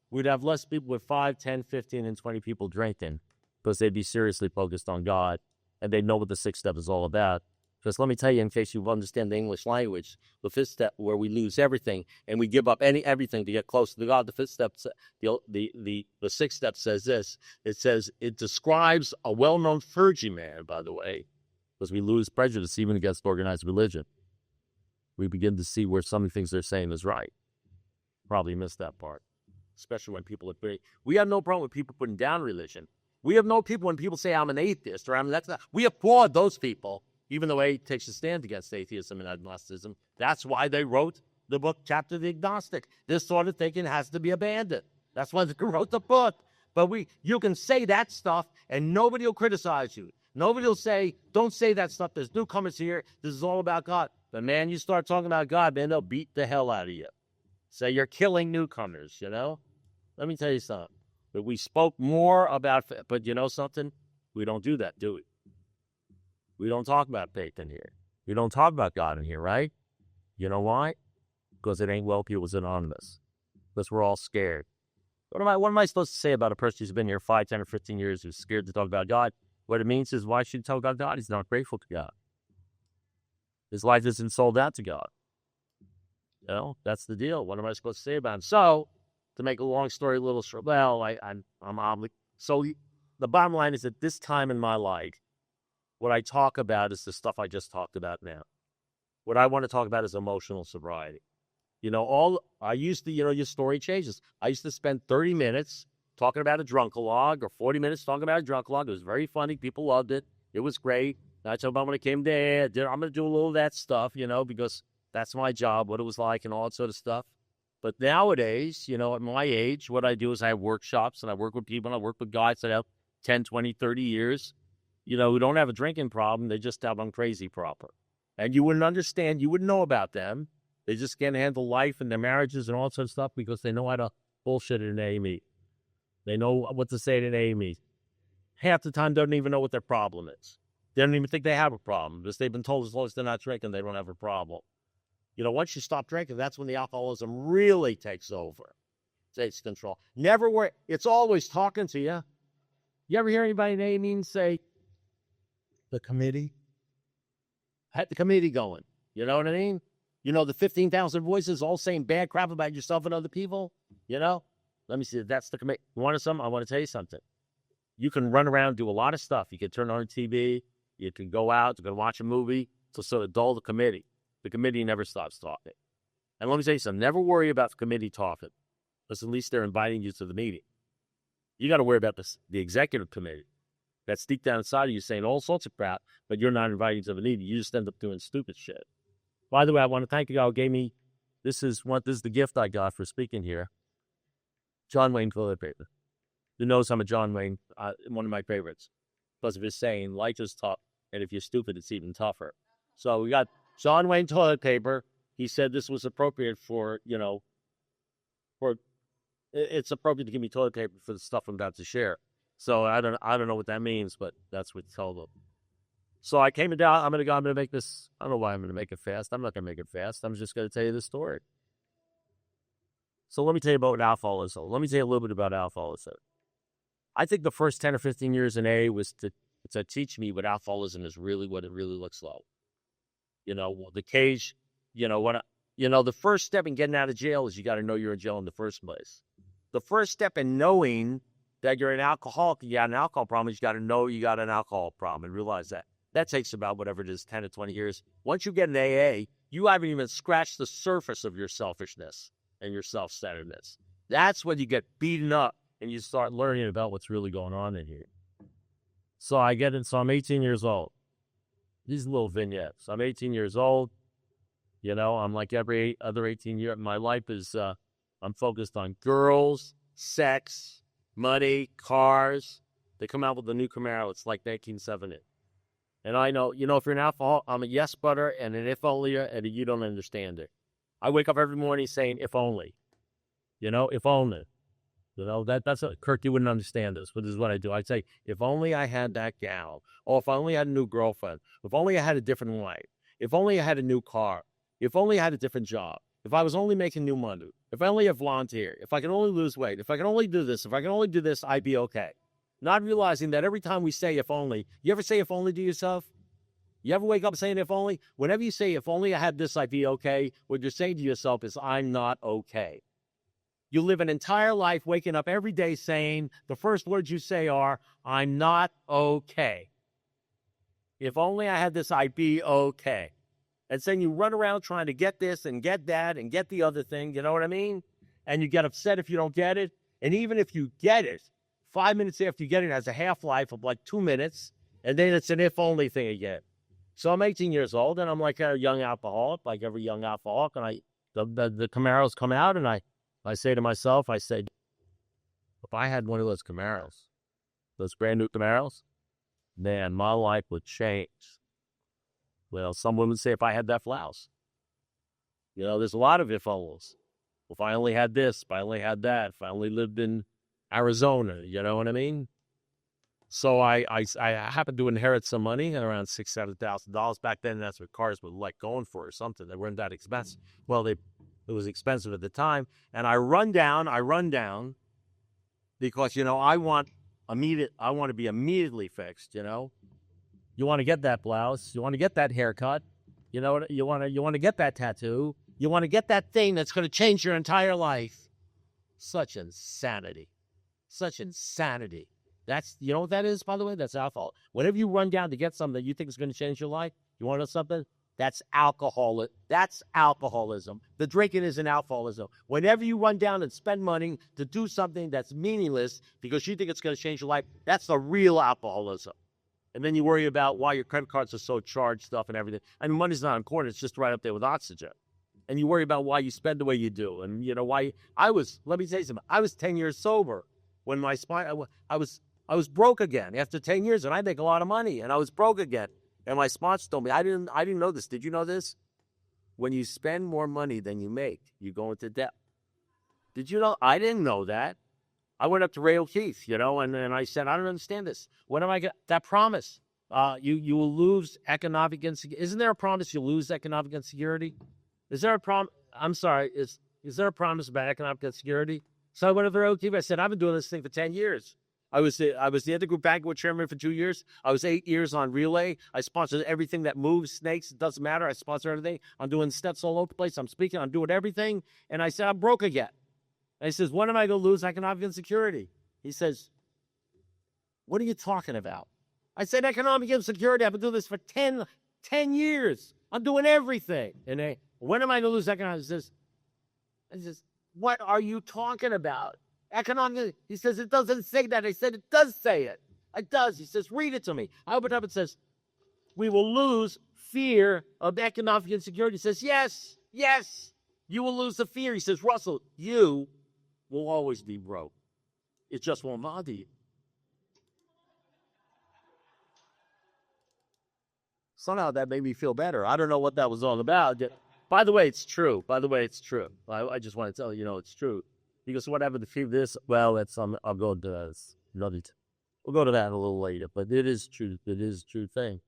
S1: we'd have less people with 5, 10, 15, and 20 people drinking because they'd be seriously focused on God and they'd know what the 6th step is all about. Because let me tell you, in case you understand the English language, the 5th step where we lose everything and we give up everything to get close to God, the 5th step, the 6th step says this. It describes a well-known clergyman, by the way, because we lose prejudice even against organized religion. We begin to see where some of the things they're saying is right. Probably missed that part. Especially when people are we have no problem with people putting down religion. We have no people when people say I'm an atheist or we applaud those people, even though A takes a stand against atheism and agnosticism. That's why they wrote the book, Chapter the Agnostic. This sort of thinking has to be abandoned. That's why they wrote the book. But you can say that stuff and nobody will criticize you. Nobody will say, don't say that stuff. There's newcomers here. This is all about God. But man, you start talking about God, man, they'll beat the hell out of you. Say you're killing newcomers, Let me tell you something. But we spoke more about, but you know something? We don't do that, do we? We don't talk about faith in here. We don't talk about God in here, right? You know why? Because it ain't well people's anonymous. Because we're all scared. What am I supposed to say about a person who's been here 5, 10, or 15 years who's scared to talk about God? What it means is, why should he talk about God? He's not grateful to God. His life isn't sold out to God. That's the deal. What am I supposed to say about him? So, to make a long story a little short, I'm obligated. So, the bottom line is, at this time in my life, what I talk about is the stuff I just talked about now. What I want to talk about is emotional sobriety. Your story changes. I used to spend 30 minutes talking about a drunkalogue or 40 minutes talking about a drunkalogue. It was very funny. People loved it. It was great. I told them when I came there, I'm going to do a little of that stuff, because that's my job, what it was like and all that sort of stuff. But nowadays, at my age, what I do is I have workshops and I work with people and I work with guys that have 10, 20, 30 years, who don't have a drinking problem. They just have a crazy problem. And you wouldn't understand. You wouldn't know about them. They just can't handle life and their marriages and all that sort of stuff because they know how to bullshit at an AA meet. They know what to say at an AA meet. Half the time, they don't even know what their problem is. They don't even think they have a problem because they've been told as long as they're not drinking, they don't have a problem. Once you stop drinking, that's when the alcoholism really takes over, takes control. Never worry. It's always talking to you. You ever hear anybody in AA meeting say, the committee? Had the committee going. You know what I mean? The 15,000 voices all saying bad crap about yourself and other people. Let me see. That's the committee. You want something? I want to tell you something. You can run around, do a lot of stuff. You can turn on TV. You can go out. You can watch a movie to sort of dull the committee. The committee never stops talking. And let me tell you something. Never worry about the committee talking, because at least they're inviting you to the meeting. You got to worry about the executive committee that's deep down inside of you saying all sorts of crap, but you're not inviting to the meeting. You just end up doing stupid shit. By the way, I want to thank the guy who gave me, this is the gift I got for speaking here. John Wayne toilet paper. Who knows I'm a John Wayne, one of my favorites, because of his saying, life is tough, and if you're stupid, it's even tougher. So we got John Wayne toilet paper. He said this was appropriate for it's appropriate to give me toilet paper for the stuff I'm about to share. So I don't know what that means, but that's what he told them. So I came down. I'm gonna make this. I don't know why I'm gonna make it fast. I'm not gonna make it fast. I'm just gonna tell you the story. So let me tell you about alcoholism. Let me tell you a little bit about alcoholism. I think the first 10 or 15 years in AA was to teach me what alcoholism is really, what it really looks like. The cage, the first step in getting out of jail is you got to know you're in jail in the first place. The first step in knowing that you're an alcoholic, you got an alcohol problem, is you got to know you got an alcohol problem and realize that. That takes about whatever it is, 10 to 20 years. Once you get an AA, you haven't even scratched the surface of your selfishness and your self-centeredness. That's when you get beaten up and you start learning about what's really going on in here. So I'm 18 years old. These little vignettes. I'm 18 years old. I'm like every other 18 year. My life is, I'm focused on girls, sex, money, cars. They come out with a new Camaro. It's like 1970. And I know, if you're an alcoholic, I'm a yes butter and an if only, and you don't understand it. I wake up every morning saying, if only. If only. That's Kirk, you wouldn't understand this, but this is what I do. I'd say, if only I had that gal, or if I only had a new girlfriend, if only I had a different life, if only I had a new car, if only I had a different job, if I was only making new money, if I only had volunteer, if I could only lose weight, if I could only do this, if I could only do this, I'd be okay. Not realizing that every time we say if only, you ever say if only to yourself? You ever wake up saying if only? Whenever you say if only I had this, I'd be okay, what you're saying to yourself is I'm not okay. You live an entire life waking up every day saying the first words you say are, I'm not okay. If only I had this, I'd be okay. And then you run around trying to get this and get that and get the other thing, you know what I mean? And you get upset if you don't get it. And even if you get it, 5 minutes after you get it, it has a half-life of like 2 minutes, and then it's an if-only thing again. So I'm 18 years old, and I'm like a young alcoholic, like every young alcoholic, and the Camaros come out, and I say to myself, if I had one of those Camaros, those brand new Camaros, man, my life would change. Well, some women say if I had that blouse. There's a lot of if-onlys. If I only had this, if I only had that, if I only lived in Arizona, you know what I mean? So I happened to inherit some money, around $6,000-$7,000. Back then, that's what cars were like going for or something. They weren't that expensive. Well, it was expensive at the time. And I run down because, I want to be immediately fixed, You want to get that blouse. You want to get that haircut. You want to get that tattoo. You want to get that thing that's going to change your entire life. Such insanity. Such insanity. That's, you know what that is, by the way? That's alcohol. Whenever you run down to get something that you think is going to change your life, you want to know something? That's alcohol. That's alcoholism. The drinking isn't alcoholism. Whenever you run down and spend money to do something that's meaningless because you think it's going to change your life, that's the real alcoholism. And then you worry about why your credit cards are so charged, stuff and everything. I mean, money's not important. It's just right up there with oxygen. And you worry about why you spend the way you do. And, why let me tell you something. I was 10 years sober when my spine, I was broke again after 10 years, and I make a lot of money, and I was broke again. And my sponsor told me, I didn't know this. Did you know this? When you spend more money than you make, you go into debt. Did you know? I didn't know that. I went up to Ray O'Keefe, and I said, I don't understand this. When am I get that promise? You will lose economic insecurity. Isn't there a promise you'll lose economic insecurity? Is there a promise? I'm sorry. Is there a promise about economic insecurity? So I went up to Ray O'Keefe. I said, I've been doing this thing for 10 years. I was the intergroup banquet chairman for 2 years. I was 8 years on Relay. I sponsored everything that moves, snakes. It doesn't matter. I sponsor everything. I'm doing steps all over the place. I'm speaking. I'm doing everything. And I said, I'm broke again. And he says, when am I going to lose economic insecurity? He says, what are you talking about? I said, economic insecurity. I've been doing this for 10 years. I'm doing everything. And when am I going to lose economic? He says, what are you talking about? Economic, he says, it doesn't say that. I said, it does say it. It does. He says, read it to me. I open it up. It says, we will lose fear of economic insecurity. He says, yes, you will lose the fear. He says, Russell, you will always be broke. It just won't bother you. Somehow that made me feel better. I don't know what that was all about. By the way, it's true. I just want to tell you, it's true. He goes, whatever the fever this, well, that's I'll go to this. We'll go to that a little later, but it is true. It is a true thing.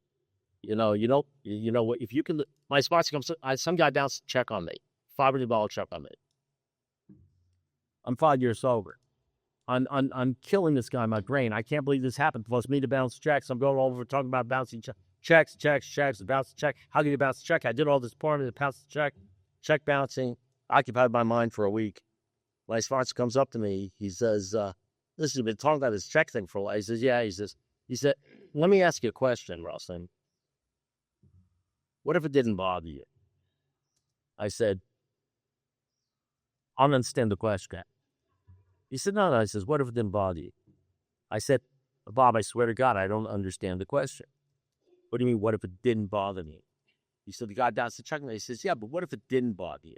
S1: You know what? If you can, my sponsor comes, some guy down to check on me, $500 check on me. I'm 5 years sober. I'm killing this guy in my brain. I can't believe this happened. Plus me to bounce checks. I'm going over talking about bouncing checks, bounce check. How can you bounce a check? I did all this porn to bounce the check bouncing. Occupied my mind for a week. My sponsor comes up to me. He says, listen, you've been talking about this check thing for a while. He says, yeah. He said, let me ask you a question, Russel. What if it didn't bother you? I said, I don't understand the question. He said, no. I says, what if it didn't bother you? I said, Bob, I swear to God, I don't understand the question. What do you mean, what if it didn't bother me? He said, the guy down to check me. He says, yeah, but what if it didn't bother you?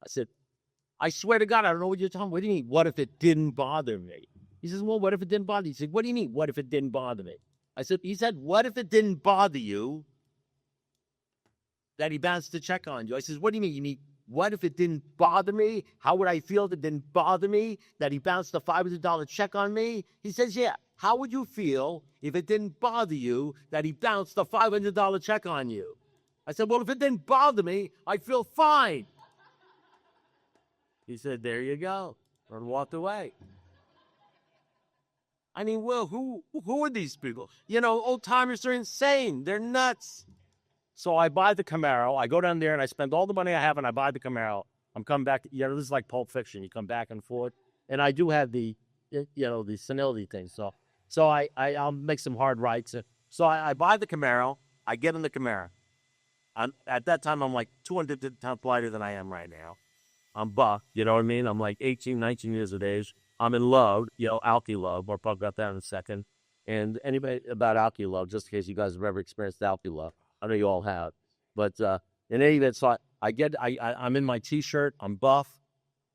S1: I said, I swear to God, I don't know what you're talking about. What do you mean, what if it didn't bother me? He says, well, what if it didn't bother you? He said, what do you mean, what if it didn't bother me? He said, what if it didn't bother you that he bounced the check on you? I says, what do you mean? You mean, what if it didn't bother me? How would I feel if it didn't bother me that he bounced a $500 check on me? He says, yeah. How would you feel if it didn't bother you that he bounced a $500 check on you? I said, well, if it didn't bother me, I'd feel fine. He said, there you go, and walked away. I mean, well, who are these people? Old timers are insane. They're nuts. So I buy the Camaro. I go down there and I spend all the money I have and I buy the Camaro. I'm coming back. This is like Pulp Fiction. You come back and forth. And I do have the senility thing. So I'll make some hard rights. So I buy the Camaro. I get in the Camaro. At that time, I'm like 250 pounds lighter than I am right now. I'm buff, you know what I mean? I'm like 18, 19 years of age. I'm in love, alky love. We'll talk about that in a second. And anybody about alky love, just in case you guys have ever experienced alky love. I know you all have. But in any event, so I'm in my T-shirt. I'm buff.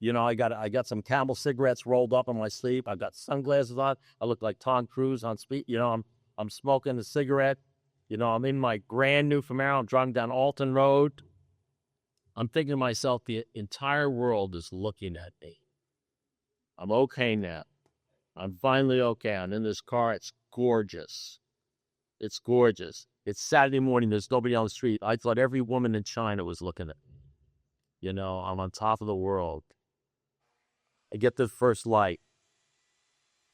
S1: I got some Camel cigarettes rolled up on my sleeve. I got sunglasses on. I look like Tom Cruise on speed. I'm smoking a cigarette. I'm in my brand new Camaro. I'm driving down Alton Road. I'm thinking to myself, the entire world is looking at me. I'm okay now. I'm finally okay. I'm in this car. It's gorgeous. It's gorgeous. It's Saturday morning. There's nobody on the street. I thought every woman in China was looking at me. I'm on top of the world. I get the first light.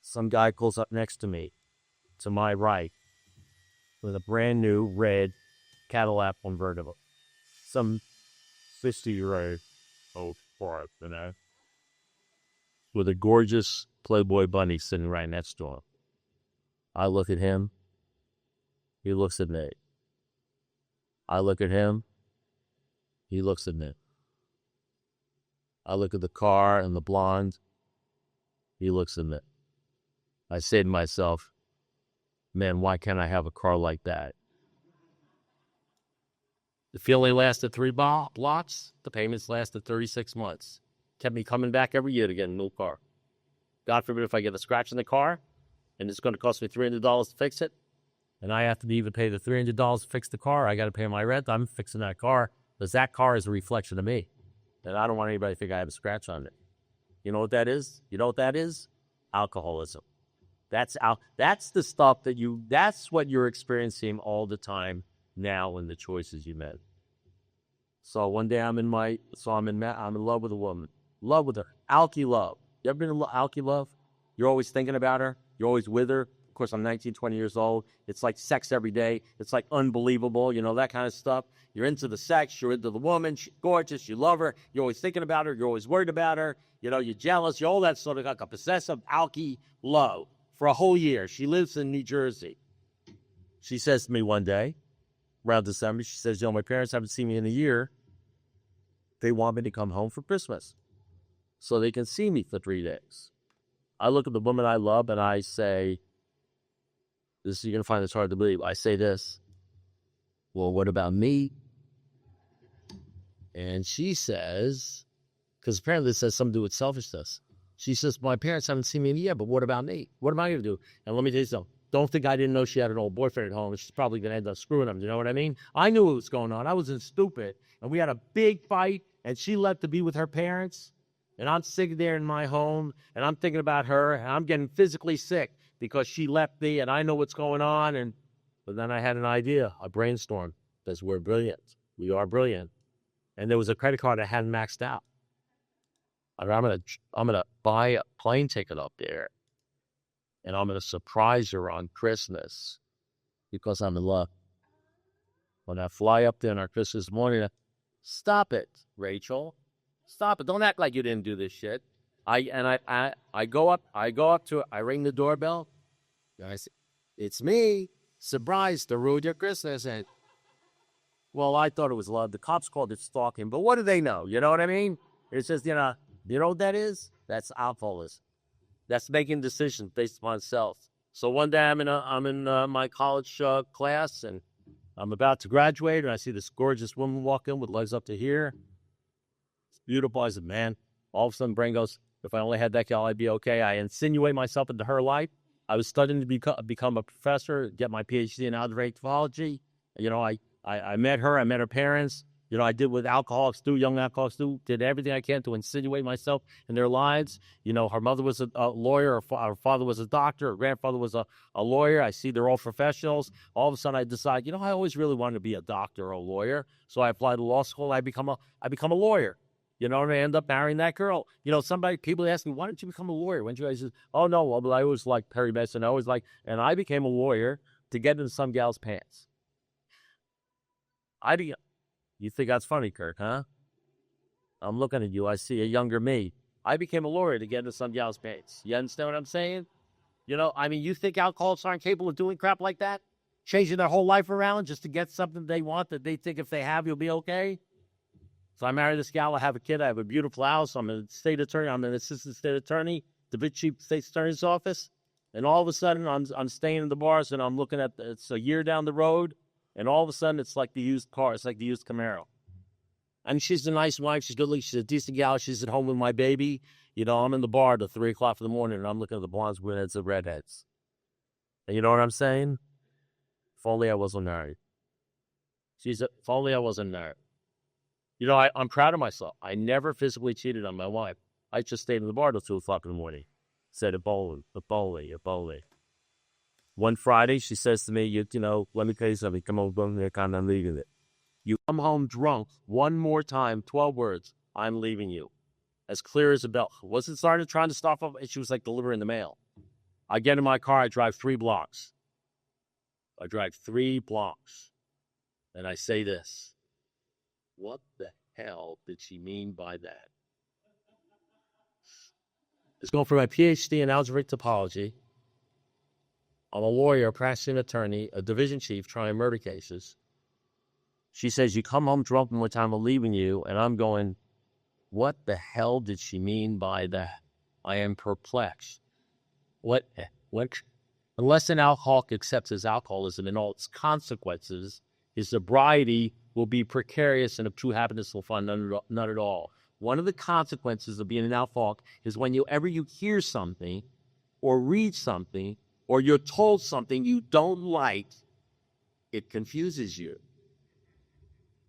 S1: Some guy pulls up next to me, to my right, with a brand new red Cadillac convertible. Some 50-year-old old Ford, with a gorgeous Playboy bunny sitting right next to him. I look at him. He looks at me. I look at him. He looks at me. I look at the car and the blonde. He looks at me. I say to myself, man, why can't I have a car like that? The feeling lasted 3 blocks. The payments lasted 36 months. Kept me coming back every year to get a new car. God forbid if I get a scratch in the car and it's going to cost me $300 to fix it, and I have to even pay the $300 to fix the car. I got to pay my rent. I'm fixing that car because that car is a reflection of me. And I don't want anybody to think I have a scratch on it. You know what that is? Alcoholism. That's the stuff that's what you're experiencing all the time now in the choices you made. So one day I'm in love with a woman. Love with her. Alky love. You ever been in alky love? You're always thinking about her. You're always with her. Of course, I'm 19, 20 years old. It's like sex every day. It's like unbelievable, that kind of stuff. You're into the sex. You're into the woman. She's gorgeous. You love her. You're always thinking about her. You're always worried about her. You're jealous. You're all that sort of like a possessive, alky love for a whole year. She lives in New Jersey. She says to me one day, around December, she says, my parents haven't seen me in a year. They want me to come home for Christmas so they can see me for 3 days. I look at the woman I love and I say, you're going to find this hard to believe. I say this, well, what about me? And she says, because apparently this has something to do with selfishness. She says, my parents haven't seen me in a year, but what about me? What am I going to do? And let me tell you something. Don't think I didn't know she had an old boyfriend at home. She's probably going to end up screwing him. You know what I mean? I knew what was going on. I wasn't stupid. And we had a big fight, and she left to be with her parents. And I'm sitting there in my home, and I'm thinking about her, and I'm getting physically sick because she left me, and I know what's going on. But then I had an idea, a brainstorm, because we're brilliant. We are brilliant. And there was a credit card I hadn't maxed out. I'm gonna buy a plane ticket up there, and I'm gonna surprise her on Christmas because I'm in love. When I fly up there on our Christmas morning, stop it, Rachel. Stop it. Don't act like you didn't do this shit. I go up to it. I ring the doorbell. I say, it's me. Surprise to ruin your Christmas. And, well, I thought it was love. The cops called it stalking, but what do they know? You know what I mean? It's just, you know what that is? That's alcoholism. That's making decisions based upon self. So one day I'm in my college class, and I'm about to graduate, and I see this gorgeous woman walk in with legs up to here. It's beautiful. I said, man, all of a sudden brain goes, if I only had that gal, I'd be okay. I insinuate myself into her life. I was studying to become a professor, get my PhD in algebraic topology. You know, I met her. I met her parents. You know, I did what alcoholics do, young alcoholics do, did everything I can to insinuate myself in their lives. You know, her mother was a lawyer, her father was a doctor, her grandfather was a lawyer. I see they're all professionals. All of a sudden I decide, you know, I always really wanted to be a doctor or a lawyer. So I applied to law school. I become a lawyer. You know, and I end up marrying that girl. You know, people ask me, why didn't you become a lawyer? When I said, oh, no, well, I always liked Perry Mason. And I became a lawyer to get into some gal's pants. You think that's funny, Kirk, huh? I'm looking at you. I see a younger me. I became a lawyer to get into some gal's pants. You understand what I'm saying? You know, I mean, you think alcoholics aren't capable of doing crap like that? Changing their whole life around just to get something they want that they think if they have, you'll be okay? So I married this gal. I have a kid. I have a beautiful house. I'm a state attorney. I'm an assistant state attorney, the big chief state attorney's office. And all of a sudden, I'm staying in the bars, and I'm looking at it's a year down the road, and all of a sudden, it's like the used car. It's like the used Camaro. And she's a nice wife. She's good looking. She's a decent gal. She's at home with my baby. You know, I'm in the bar at 3 o'clock in the morning, and I'm looking at the blondes, brunettes, and redheads. And you know what I'm saying? If only I wasn't married. If only I wasn't married. You know, I'm proud of myself. I never physically cheated on my wife. I just stayed in the bar till 2 o'clock in the morning. Said Ebola. One Friday, she says to me, you know, let me tell you something. Come on, I'm leaving it. You come home drunk one more time, 12 words, I'm leaving you. As clear as a bell. Wasn't started trying to stop up, and she was like delivering the mail. I get in my car, I drive 3 blocks. And I say this. What the hell did she mean by that? It's going for my PhD in algebraic topology. I'm a lawyer, a practicing attorney, a division chief trying murder cases. She says, you come home drunk one time, I'm leaving you. And I'm going, what the hell did she mean by that? I am perplexed. What? Unless an alcoholic accepts his alcoholism and all its consequences, his sobriety will be precarious, and of true happiness will find none at all. One of the consequences of being an alcoholic is whenever you hear something or read something or you're told something you don't like, it confuses you.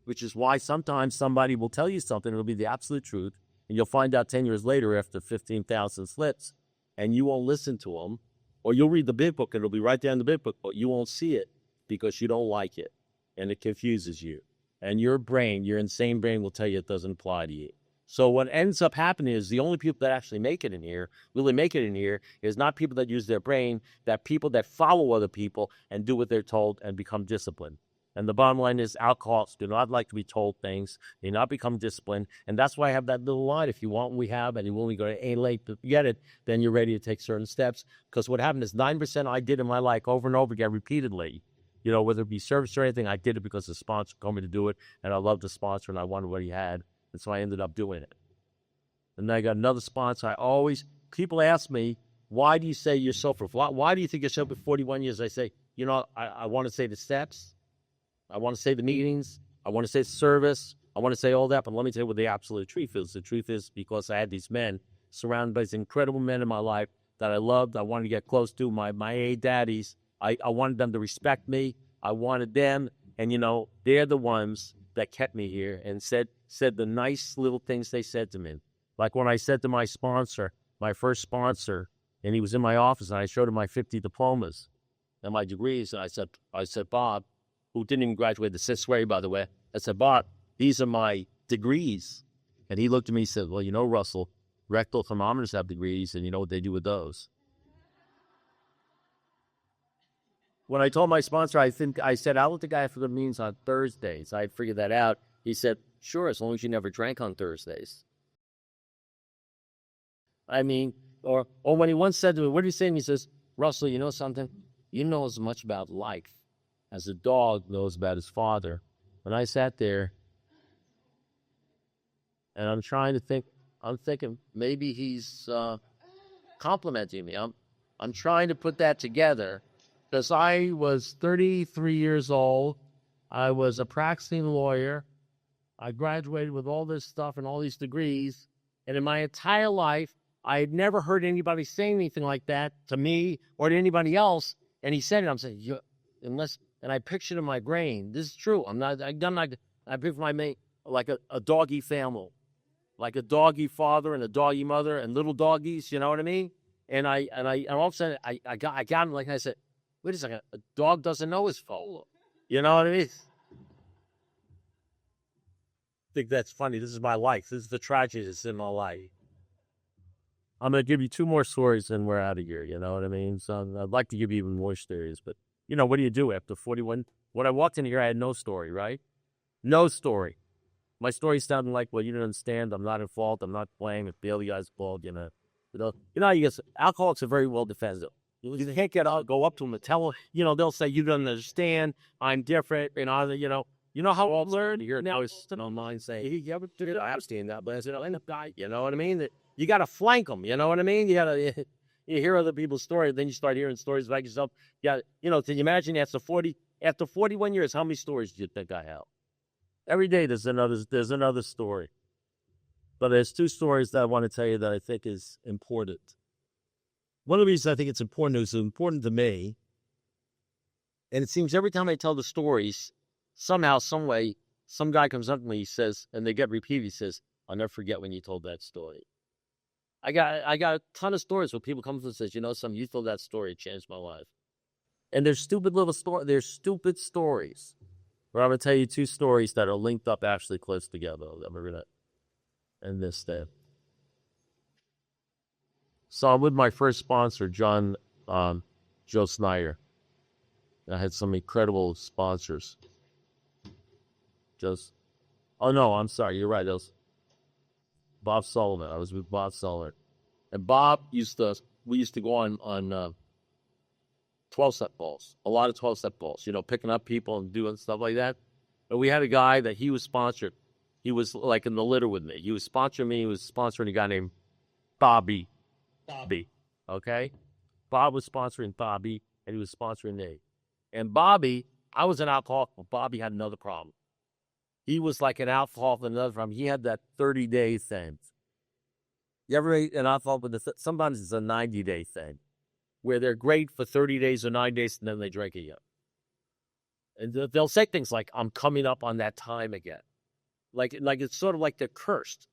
S1: Which is why sometimes somebody will tell you something, it'll be the absolute truth, and you'll find out 10 years later after 15,000 slips, and you won't listen to them, or you'll read the big book, and it'll be right there in the big book, but you won't see it because you don't like it, and it confuses you. And your brain, your insane brain, will tell you it doesn't apply to you. So what ends up happening is the only people that actually really make it in here, is not people that use their brain, that people that follow other people and do what they're told and become disciplined. And the bottom line is alcoholics do not like to be told things. They not become disciplined. And that's why I have that little line. If you want what we have and you only go to A late to get it, then you're ready to take certain steps. Because what happened is 9% I did in my life over and over again repeatedly. You know, whether it be service or anything, I did it because the sponsor told me to do it. And I loved the sponsor and I wanted what he had. And so I ended up doing it. And then I got another sponsor. People ask me, why do you say you're sober? Why do you think you're sober for 41 years? I say, you know, I want to say the steps. I want to say the meetings. I want to say service. I want to say all that. But let me tell you what the absolute truth is. The truth is because I had these men surrounded by these incredible men in my life that I loved. I wanted to get close to my 8 daddies. I wanted them to respect me. I wanted them. And, you know, they're the ones that kept me here and said the nice little things they said to me. Like when I said to my sponsor, my first sponsor, and he was in my office, and I showed him my 50 diplomas and my degrees, and I said, Bob, who didn't even graduate the sixth grade, by the way, I said, Bob, these are my degrees. And he looked at me and said, well, you know, Russell, rectal thermometers have degrees, and you know what they do with those. When I told my sponsor, I said, I don't think I have the meetings on Thursdays. I had figured that out. He said, sure, as long as you never drank on Thursdays. I mean, or when he once said to me, what are you saying? He says, Russell, you know something? You know as much about life as a dog knows about his father. When I sat there, and I'm trying to think, I'm thinking maybe he's complimenting me. I'm trying to put that together because I was 33 years old. I was a practicing lawyer. I graduated with all this stuff and all these degrees. And in my entire life, I had never heard anybody say anything like that to me or to anybody else. And he said it. I'm saying, and I pictured in my brain, this is true. I picture my mate like a doggy family, like a doggy father and a doggy mother and little doggies. You know what I mean? And all of a sudden I got him, like I said, wait a second, a dog doesn't know his fault. You know what I mean? I think that's funny. This is my life. This is the tragedy that's in my life. I'm going to give you two more stories and we're out of here. You know what I mean? So I'd like to give you even more stories, but you know, what do you do after 41? When I walked in here, I had no story, right? No story. My story sounded like, well, you don't understand. I'm not at fault. I'm not playing. It's the other guy's fault, you know. You guess alcoholics are very well defended. You can't go up to them and tell them, you know, they'll say, you don't understand. I'm different. You know how I've learned? You're now sitting on mine saying, I understand that, but I said, I'll end up dying. You know what I mean? You got to flank them. You know what I mean? You hear other people's stories, then you start hearing stories about yourself. Yeah, you know, can you imagine after 41 years, how many stories do you think I have? Every day there's another story. But there's two stories that I want to tell you that I think is important. One of the reasons I think it's important to me, and it seems every time I tell the stories, somehow, some way, some guy comes up to me, he says, and they get repeated, he says, I'll never forget when you told that story. I got a ton of stories where people come to me and says, you know, you told that story, it changed my life. And there's stupid little stories. There's stupid stories. But I'm going to tell you two stories that are linked up actually close together that we're going to end this day. So I'm with my first sponsor, Joe Snyder. I had some incredible sponsors. Oh no, I'm sorry, you're right. That was Bob Sullivan. I was with Bob Sullivan. And Bob we used to go on 12-step balls, a lot of 12-step balls, you know, picking up people and doing stuff like that. But we had a guy that he was sponsored. He was like in the litter with me. He was sponsoring me. He was sponsoring a guy named Bobby. Okay? Bob was sponsoring Bobby, and he was sponsoring me. And Bobby, I was an alcoholic, but Bobby had another problem. He was like an alcoholic with another problem. He had that 30-day thing. You ever ate an alcoholic with sometimes it's a 90-day thing, where they're great for 30 days or 9 days, and then they drink again. And they'll say things like, I'm coming up on that time again. Like it's sort of like they're cursed.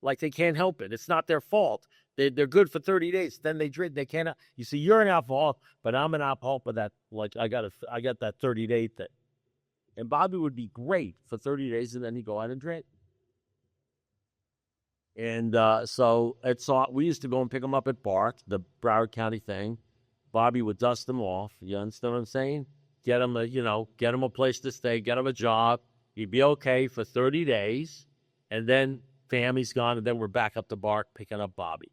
S1: Like they can't help it. It's not their fault. They're good for 30 days. Then they drink. They cannot. You see, you're an alcoholic, but I'm an alcoholic, but that, like, I got that 30-day thing. And Bobby would be great for 30 days, and then he'd go out and drink. And so we used to go and pick him up at BARC, the Broward County thing. Bobby would dust him off. You understand what I'm saying? Get him a place to stay, get him a job. He'd be okay for 30 days, and then family's gone, and then we're back up to BARC picking up Bobby.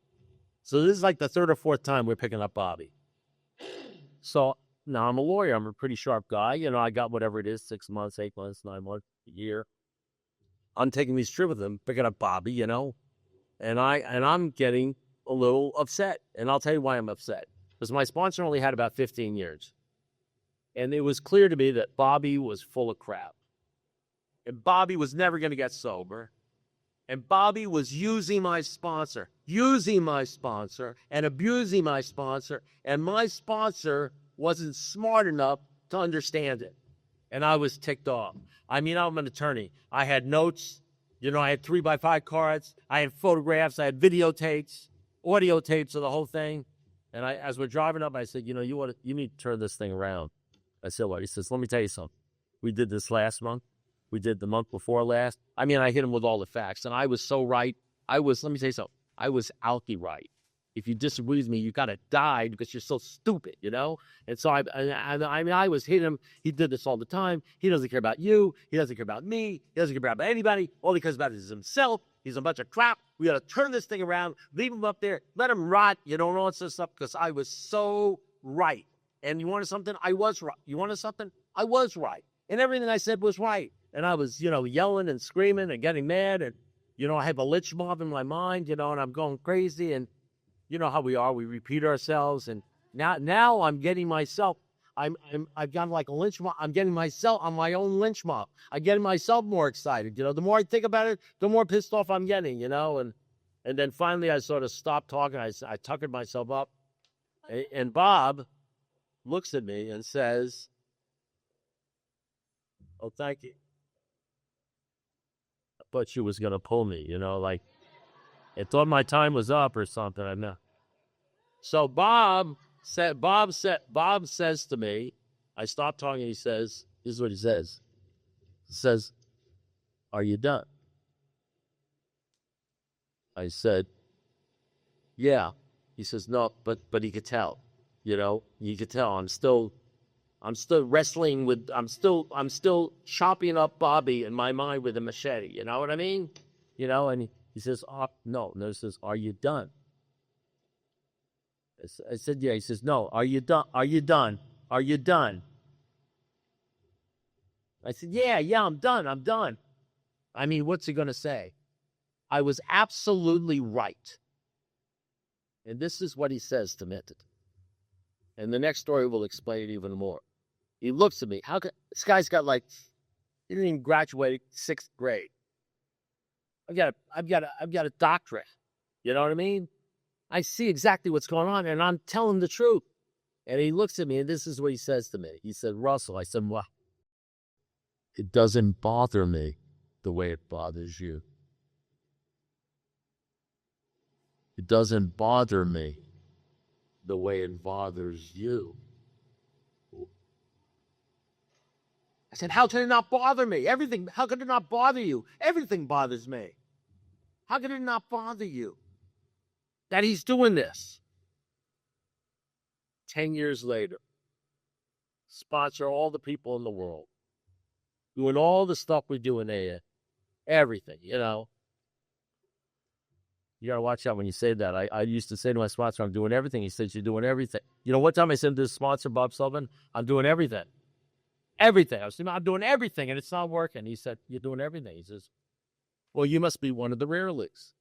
S1: So this is like the third or fourth time we're picking up Bobby. So now I'm a lawyer. I'm a pretty sharp guy. You know, I got whatever it is, 6 months, 8 months, 9 months, a year. I'm taking these trips with him, picking up Bobby, you know, and I'm getting a little upset. And I'll tell you why I'm upset. Because my sponsor only had about 15 years. And it was clear to me that Bobby was full of crap. And Bobby was never going to get sober. And Bobby was using my sponsor, and abusing my sponsor. And my sponsor wasn't smart enough to understand it. And I was ticked off. I mean, I'm an attorney. I had notes. I had 3x5 cards. I had photographs. I had videotapes, audio tapes of the whole thing. And as we're driving up, I said, you need to turn this thing around. I said, what? He says, let me tell you something. We did this last month. We did the month before last. I mean, I hit him with all the facts, and I was so right. Let me tell you something. I was alky right. If you disagree with me, you got to die because you're so stupid, And so I was hitting him. He did this all the time. He doesn't care about you. He doesn't care about me. He doesn't care about anybody. All he cares about is himself. He's a bunch of crap. We got to turn this thing around, leave him up there, let him rot, all this stuff, because I was so right. And you wanted something? I was right. You wanted something? I was right. And everything I said was right. And I was, yelling and screaming and getting mad. And, I have a lynch mob in my mind, and I'm going crazy. And you know how we are. We repeat ourselves. And now I'm getting myself. I've got like a lynch mob. I'm getting myself on my own lynch mob. I'm getting myself more excited. The more I think about it, the more pissed off I'm getting, And then finally I sort of stopped talking. I tuckered myself up. And Bob looks at me and says, oh, thank you. I thought she was going to pull me, like I thought my time was up or something. I know. So Bob says to me, I stopped talking. He says, this is what he says. He says, are you done? I said, yeah. He says, no, but he could tell, you could tell I'm still wrestling with, I'm still chopping up Bobby in my mind with a machete. You know what I mean? And he says, oh, no. He says, are you done? I said, yeah. He says, no, are you done? Are you done? Are you done? I said, yeah, I'm done. I mean, what's he going to say? I was absolutely right. And this is what he says to me. And the next story will explain it even more. He looks at me. How could this guy's got he didn't even graduate 6th grade. I've got a doctorate. You know what I mean? I see exactly what's going on, and I'm telling the truth. And he looks at me, and this is what he says to me. He said, Russell. I said, well, it doesn't bother me the way it bothers you. It doesn't bother me the way it bothers you. I said, how can it not bother me? How could it not bother you? Everything bothers me. How could it not bother you that he's doing this? 10 years later, sponsor all the people in the world, doing all the stuff we do in there, everything, You got to watch out when you say that. I used to say to my sponsor, I'm doing everything. He says, you're doing everything. One time I said to this sponsor, Bob Sullivan, I'm doing everything. Everything. I was saying, I'm doing everything, and it's not working. He said, you're doing everything. He says, well, you must be one of the rare leagues.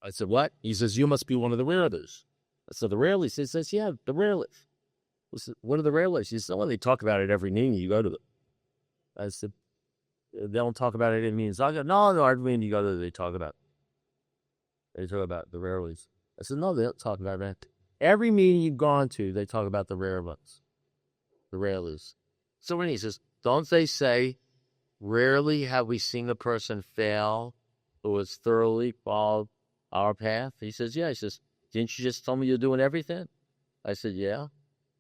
S1: I said, what? He says, you must be one of the rare leagues. I said, the rare leagues? He says, yeah, the rare leagues. I said, what are the rare leagues? He said, well, they talk about it every meeting you go to them. I said, they don't talk about it in meetings. I go, no, every meeting you go to, they talk about it. They talk about the rare leagues. I said, no, they don't talk about that. Every meeting you've gone to, they talk about the rare ones. The rare leagues. So when he says, don't they say, rarely have we seen a person fail who has thoroughly followed our path? He says, yeah. He says, didn't you just tell me you're doing everything? I said, yeah.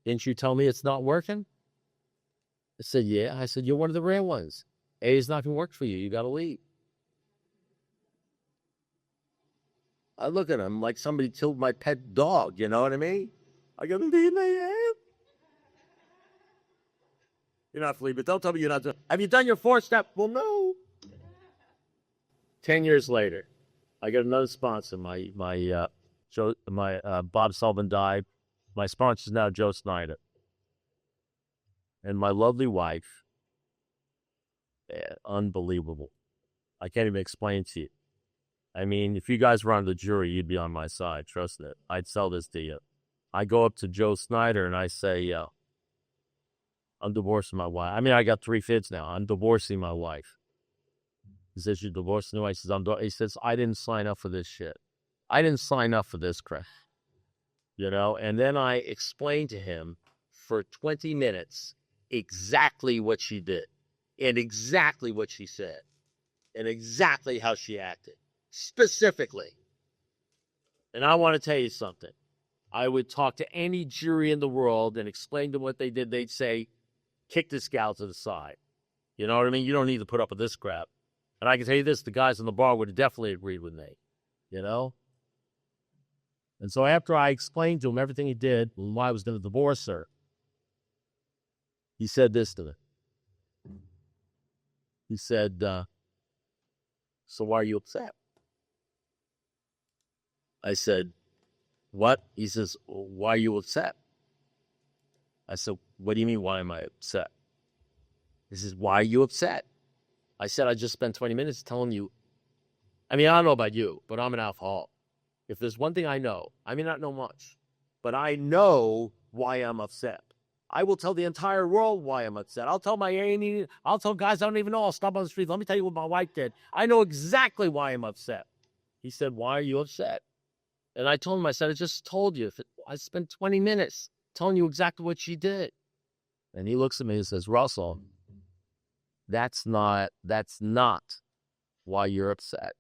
S1: Didn't you tell me it's not working? I said, yeah. I said, you're one of the rare ones. It's not going to work for you. You got to leave. I look at him like somebody killed my pet dog. You know what I mean? I got to leave my hand. You're not leaving. Don't tell me you're not doing. Have you done your 4-step? Well, no. 10 years later, I got another sponsor. My Bob Sullivan died. My sponsor is now Joe Snyder. And my lovely wife, unbelievable. I can't even explain to you. I mean, if you guys were on the jury, you'd be on my side. Trust it. I'd sell this to you. I go up to Joe Snyder and I say, I'm divorcing my wife. I mean, I got 3 kids now. I'm divorcing my wife. He says, you're divorcing your wife? He says, I didn't sign up for this shit. I didn't sign up for this crap. And then I explained to him for 20 minutes exactly what she did and exactly what she said. and exactly how she acted, specifically. And I want to tell you something. I would talk to any jury in the world and explain to them what they did. They'd say, kick this gal to the side. You know what I mean? You don't need to put up with this crap. And I can tell you this, the guys in the bar would have definitely agreed with me, you know? And so after I explained to him everything he did and why I was going to divorce her, he said this to me. He said, so why are you upset? I said, what? He says, why are you upset? I said, what do you mean, why am I upset? He says, why are you upset? I said, I just spent 20 minutes telling you. I mean, I don't know about you, but I'm an alcoholic. If there's one thing I know, I may not know much, but I know why I'm upset. I will tell the entire world why I'm upset. I'll tell I'll tell guys I don't even know. I'll stop on the street. Let me tell you what my wife did. I know exactly why I'm upset. He said, why are you upset? And I told him, I said, I just told you. I spent 20 minutes telling you exactly what she did. And he looks at me and says, Russell, that's not why you're upset.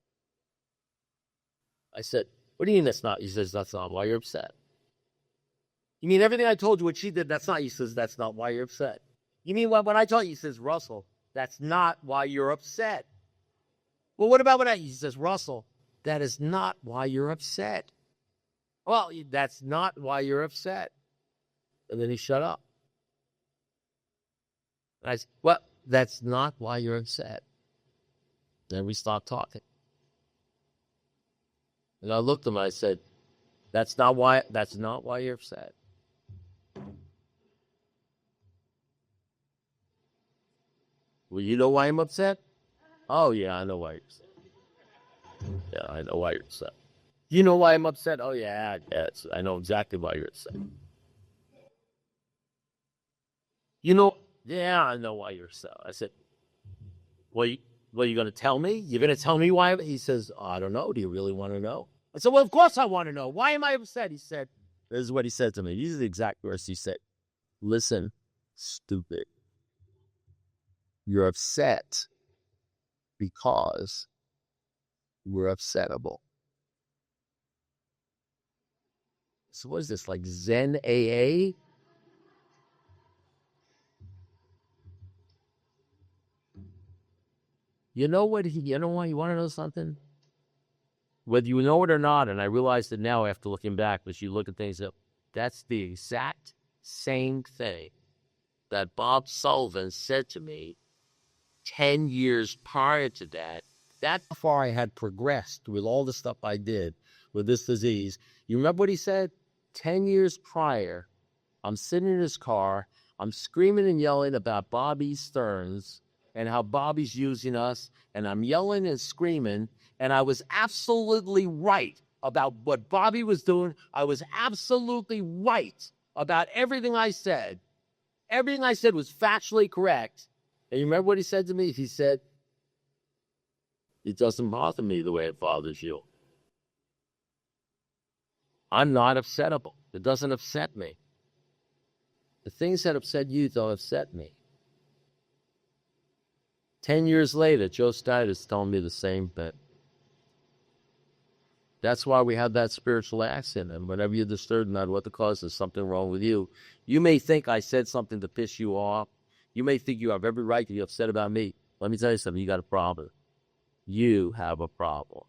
S1: I said, what do you mean that's not? He says, that's not why you're upset. You mean everything I told you what she did, that's not? He says, that's not why you're upset. You mean when I told you? He says, Russell, that's not why you're upset. Well, what about he says, Russell, that is not why you're upset. Well, that's not why you're upset. And then he shut up. And I said, well, that's not why you're upset. Then we stopped talking. And I looked at him and I said, that's not why you're upset. Well, you know why I'm upset? Oh, yeah, I know why you're upset. Yeah, I know why you're upset. You know why I'm upset? Oh, yeah, I know exactly why you're upset. You know, yeah, I know why you're upset. I said, well, you going to tell me? You're going to tell me why? He says, I don't know. Do you really want to know? I said, well, of course I want to know. Why am I upset? He said, this is what he said to me. These are the exact words he said. Listen, stupid. You're upset because we're upsettable. So what is this, like Zen AA? You know why you want to know something? Whether you know it or not, and I realized it now after looking back, but you look at things up, that's the exact same thing that Bob Sullivan said to me 10 years prior to that. That's how far I had progressed with all the stuff I did with this disease. You remember what he said? 10 years prior, I'm sitting in his car, I'm screaming and yelling about Bobby Stearns and how Bobby's using us, and I'm yelling and screaming, and I was absolutely right about what Bobby was doing. I was absolutely right about everything I said. Everything I said was factually correct. And you remember what he said to me? He said, it doesn't bother me the way it bothers you. I'm not upsettable. It doesn't upset me. The things that upset you don't upset me. 10 years later, Joe Snyder's telling me the same thing. That's why we have that spiritual accident. And whenever you're disturbed, no matter what the cause, there's something wrong with you. You may think I said something to piss you off. You may think you have every right to be upset about me. Let me tell you something. You got a problem. You have a problem.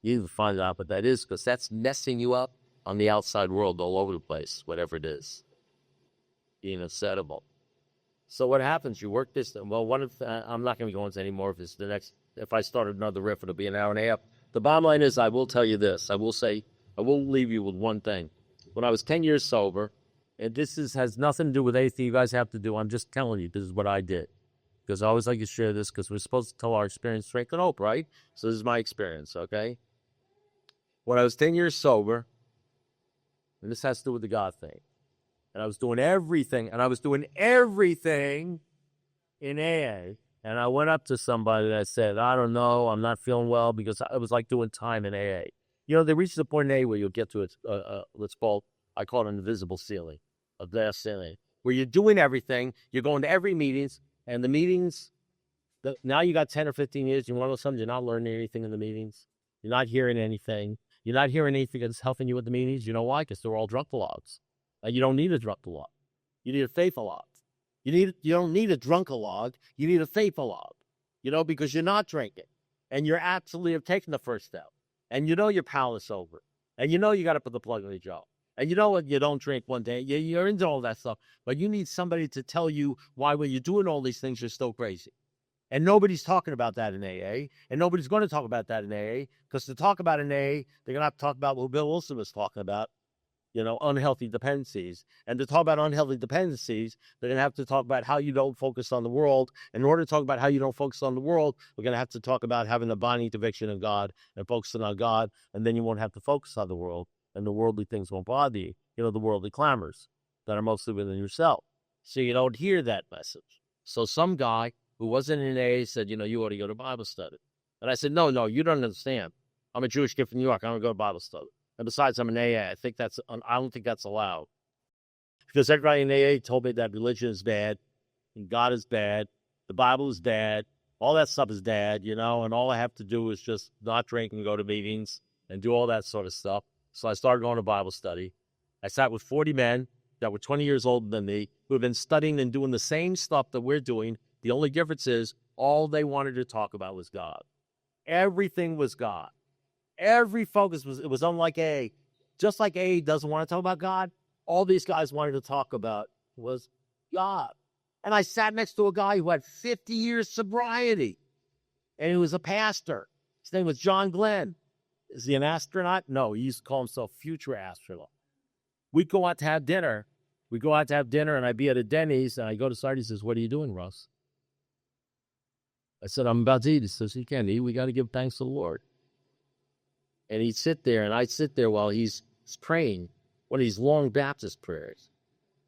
S1: You need to find out what that is, because that's messing you up on the outside world all over the place, whatever it is. Being upsettable. So what happens? You work this. Well, I'm not going to go into any more of this. If I started another riff, it'll be an hour and a half. The bottom line is, I will tell you this. I will leave you with one thing. When I was 10 years sober, and has nothing to do with anything you guys have to do. I'm just telling you, this is what I did. Because I always like to share this, because we're supposed to tell our experience, strength, and hope, right? So this is my experience, okay? When I was 10 years sober, and this has to do with the God thing, and I was doing everything in AA, and I went up to somebody and I said, I don't know, I'm not feeling well, because I was like doing time in AA. You know, they reach the point in AA where you'll get to I call it an invisible ceiling, a glass ceiling, where you're doing everything, you're going to every meetings, and the meetings Now you got 10 or 15 years. You want to know something? You're not learning anything in the meetings. You're not hearing anything. You're not hearing anything that's helping you with the meetings. You know why? Because they're all drunkalogs. And you don't need a drunkalog. You need a faithalog. You don't need a drunkalog. You need a faithalog. Because you're not drinking. And you're absolutely have taken the first step. And you're powerless over it. And you got to put the plug in the jaw. And what? You don't drink one day. You're into all that stuff. But you need somebody to tell you why when you're doing all these things, you're still crazy. And nobody's talking about that in AA. And nobody's going to talk about that in AA. Because to talk about in AA, they're going to have to talk about what Bill Wilson was talking about. Unhealthy dependencies. And to talk about unhealthy dependencies, they're going to have to talk about how you don't focus on the world. And in order to talk about how you don't focus on the world, we're going to have to talk about having a binding conviction in God and focusing on God. And then you won't have to focus on the world. And the worldly things won't bother you. The worldly clamors that are mostly within yourself. So you don't hear that message. So some guy who wasn't in AA said, you ought to go to Bible study. And I said, no, you don't understand. I'm a Jewish kid from New York. I don't go to Bible study. And besides, I'm an AA. I don't think that's allowed. Because everybody in AA told me that religion is bad, and God is bad, the Bible is bad, all that stuff is bad, and all I have to do is just not drink and go to meetings and do all that sort of stuff. So I started going to Bible study. I sat with 40 men that were 20 years older than me who have been studying and doing the same stuff that we're doing. The only difference is all they wanted to talk about was God. Everything was God. Every focus was unlike AA. Just like AA doesn't want to talk about God, all these guys wanted to talk about was God. And I sat next to a guy who had 50 years sobriety. And he was a pastor. His name was John Glenn. Is he an astronaut? No, he used to call himself future astronaut. We'd go out to have dinner. And I'd be at a Denny's, and I go to side. He says, "What are you doing, Russ?" I said, "I'm about to eat." He says, "You can't eat. We got to give thanks to the Lord." And he'd sit there, and I'd sit there while he's praying one of these long Baptist prayers.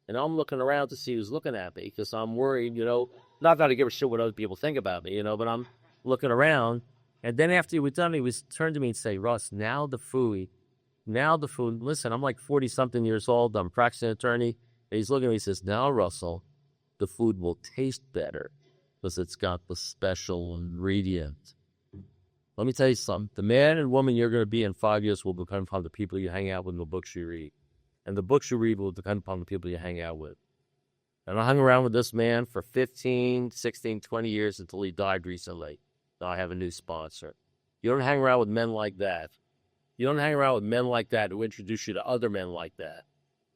S1: And I'm looking around to see who's looking at me because I'm worried, not that I give a shit what other people think about me, but I'm looking around. And then after he was done, he was turned to me and say, "Russ, now the food. Listen, I'm like 40-something years old. I'm a practicing attorney." And he's looking at me and says, "Now, Russell, the food will taste better because it's got the special ingredient. Let me tell you something. The man and woman you're going to be in 5 years will depend upon the people you hang out with and the books you read. And the books you read will depend upon the people you hang out with." And I hung around with this man for 15, 16, 20 years until he died recently. Now I have a new sponsor. You don't hang around with men like that. You don't hang around with men like that who introduce you to other men like that.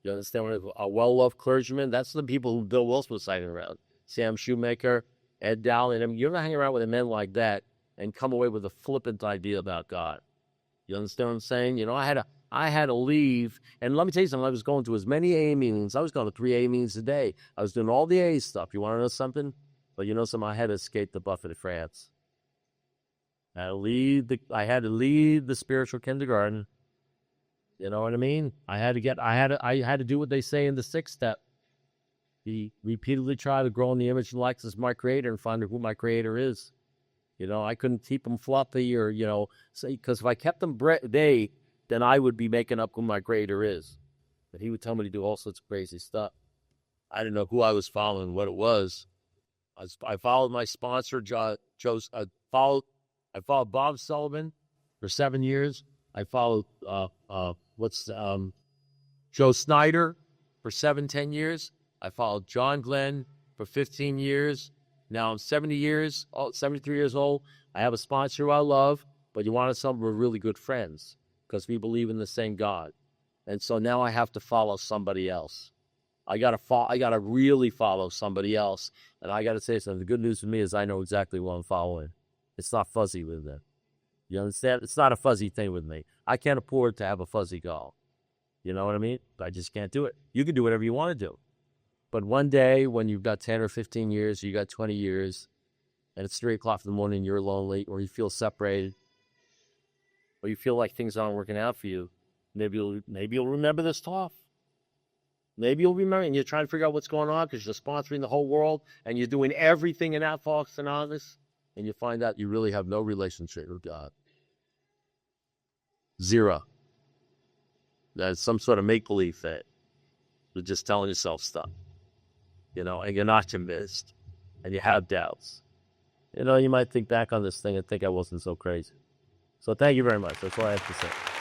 S1: You understand? A well-loved clergyman, that's the people who Bill Wilson was hanging around. Sam Shoemaker, Ed Dowling. I mean, you're not hanging around with men like that and come away with a flippant idea about God. You understand what I'm saying? I had to leave. And let me tell you something. I was going to as many AA meetings. I was going to 3 AA meetings a day. I was doing all the AA stuff. You want to know something? Well, you know something? I had to escape the buffet of France. I had to leave the spiritual kindergarten. You know what I mean? I had to do what they say in the 6th step. He repeatedly tried to grow in the image and likeness of my creator and find out who my creator is. I couldn't keep them fluffy or, because if I kept them vague, then I would be making up who my creator is. But he would tell me to do all sorts of crazy stuff. I didn't know who I was following, what it was. I followed my sponsor, I followed Bob Sullivan for 7 years. I followed Joe Snyder for 10 years. I followed John Glenn for 15 years. Now I'm 73 years old. I have a sponsor who I love, but you want to tell them we're really good friends because we believe in the same God. And so now I have to follow somebody else. I gotta really follow somebody else. And I gotta say something. The good news for me is I know exactly what I'm following. It's not fuzzy with them. You understand? It's not a fuzzy thing with me. I can't afford to have a fuzzy goal. You know what I mean? I just can't do it. You can do whatever you want to do. But one day when you've got 10 or 15 years, you got 20 years, and it's 3 o'clock in the morning, you're lonely, or you feel separated, or you feel like things aren't working out for you, maybe you'll remember this talk. Maybe you'll remember, and you're trying to figure out what's going on because you're sponsoring the whole world, and you're doing everything in Alcoholics Anonymous, and you find out you really have no relationship with God. Zero. That's some sort of make-believe thing. You're just telling yourself stuff. And you're not convinced. And you have doubts. you know, you might think back on this thing and think I wasn't so crazy. So thank you very much. That's all I have to say.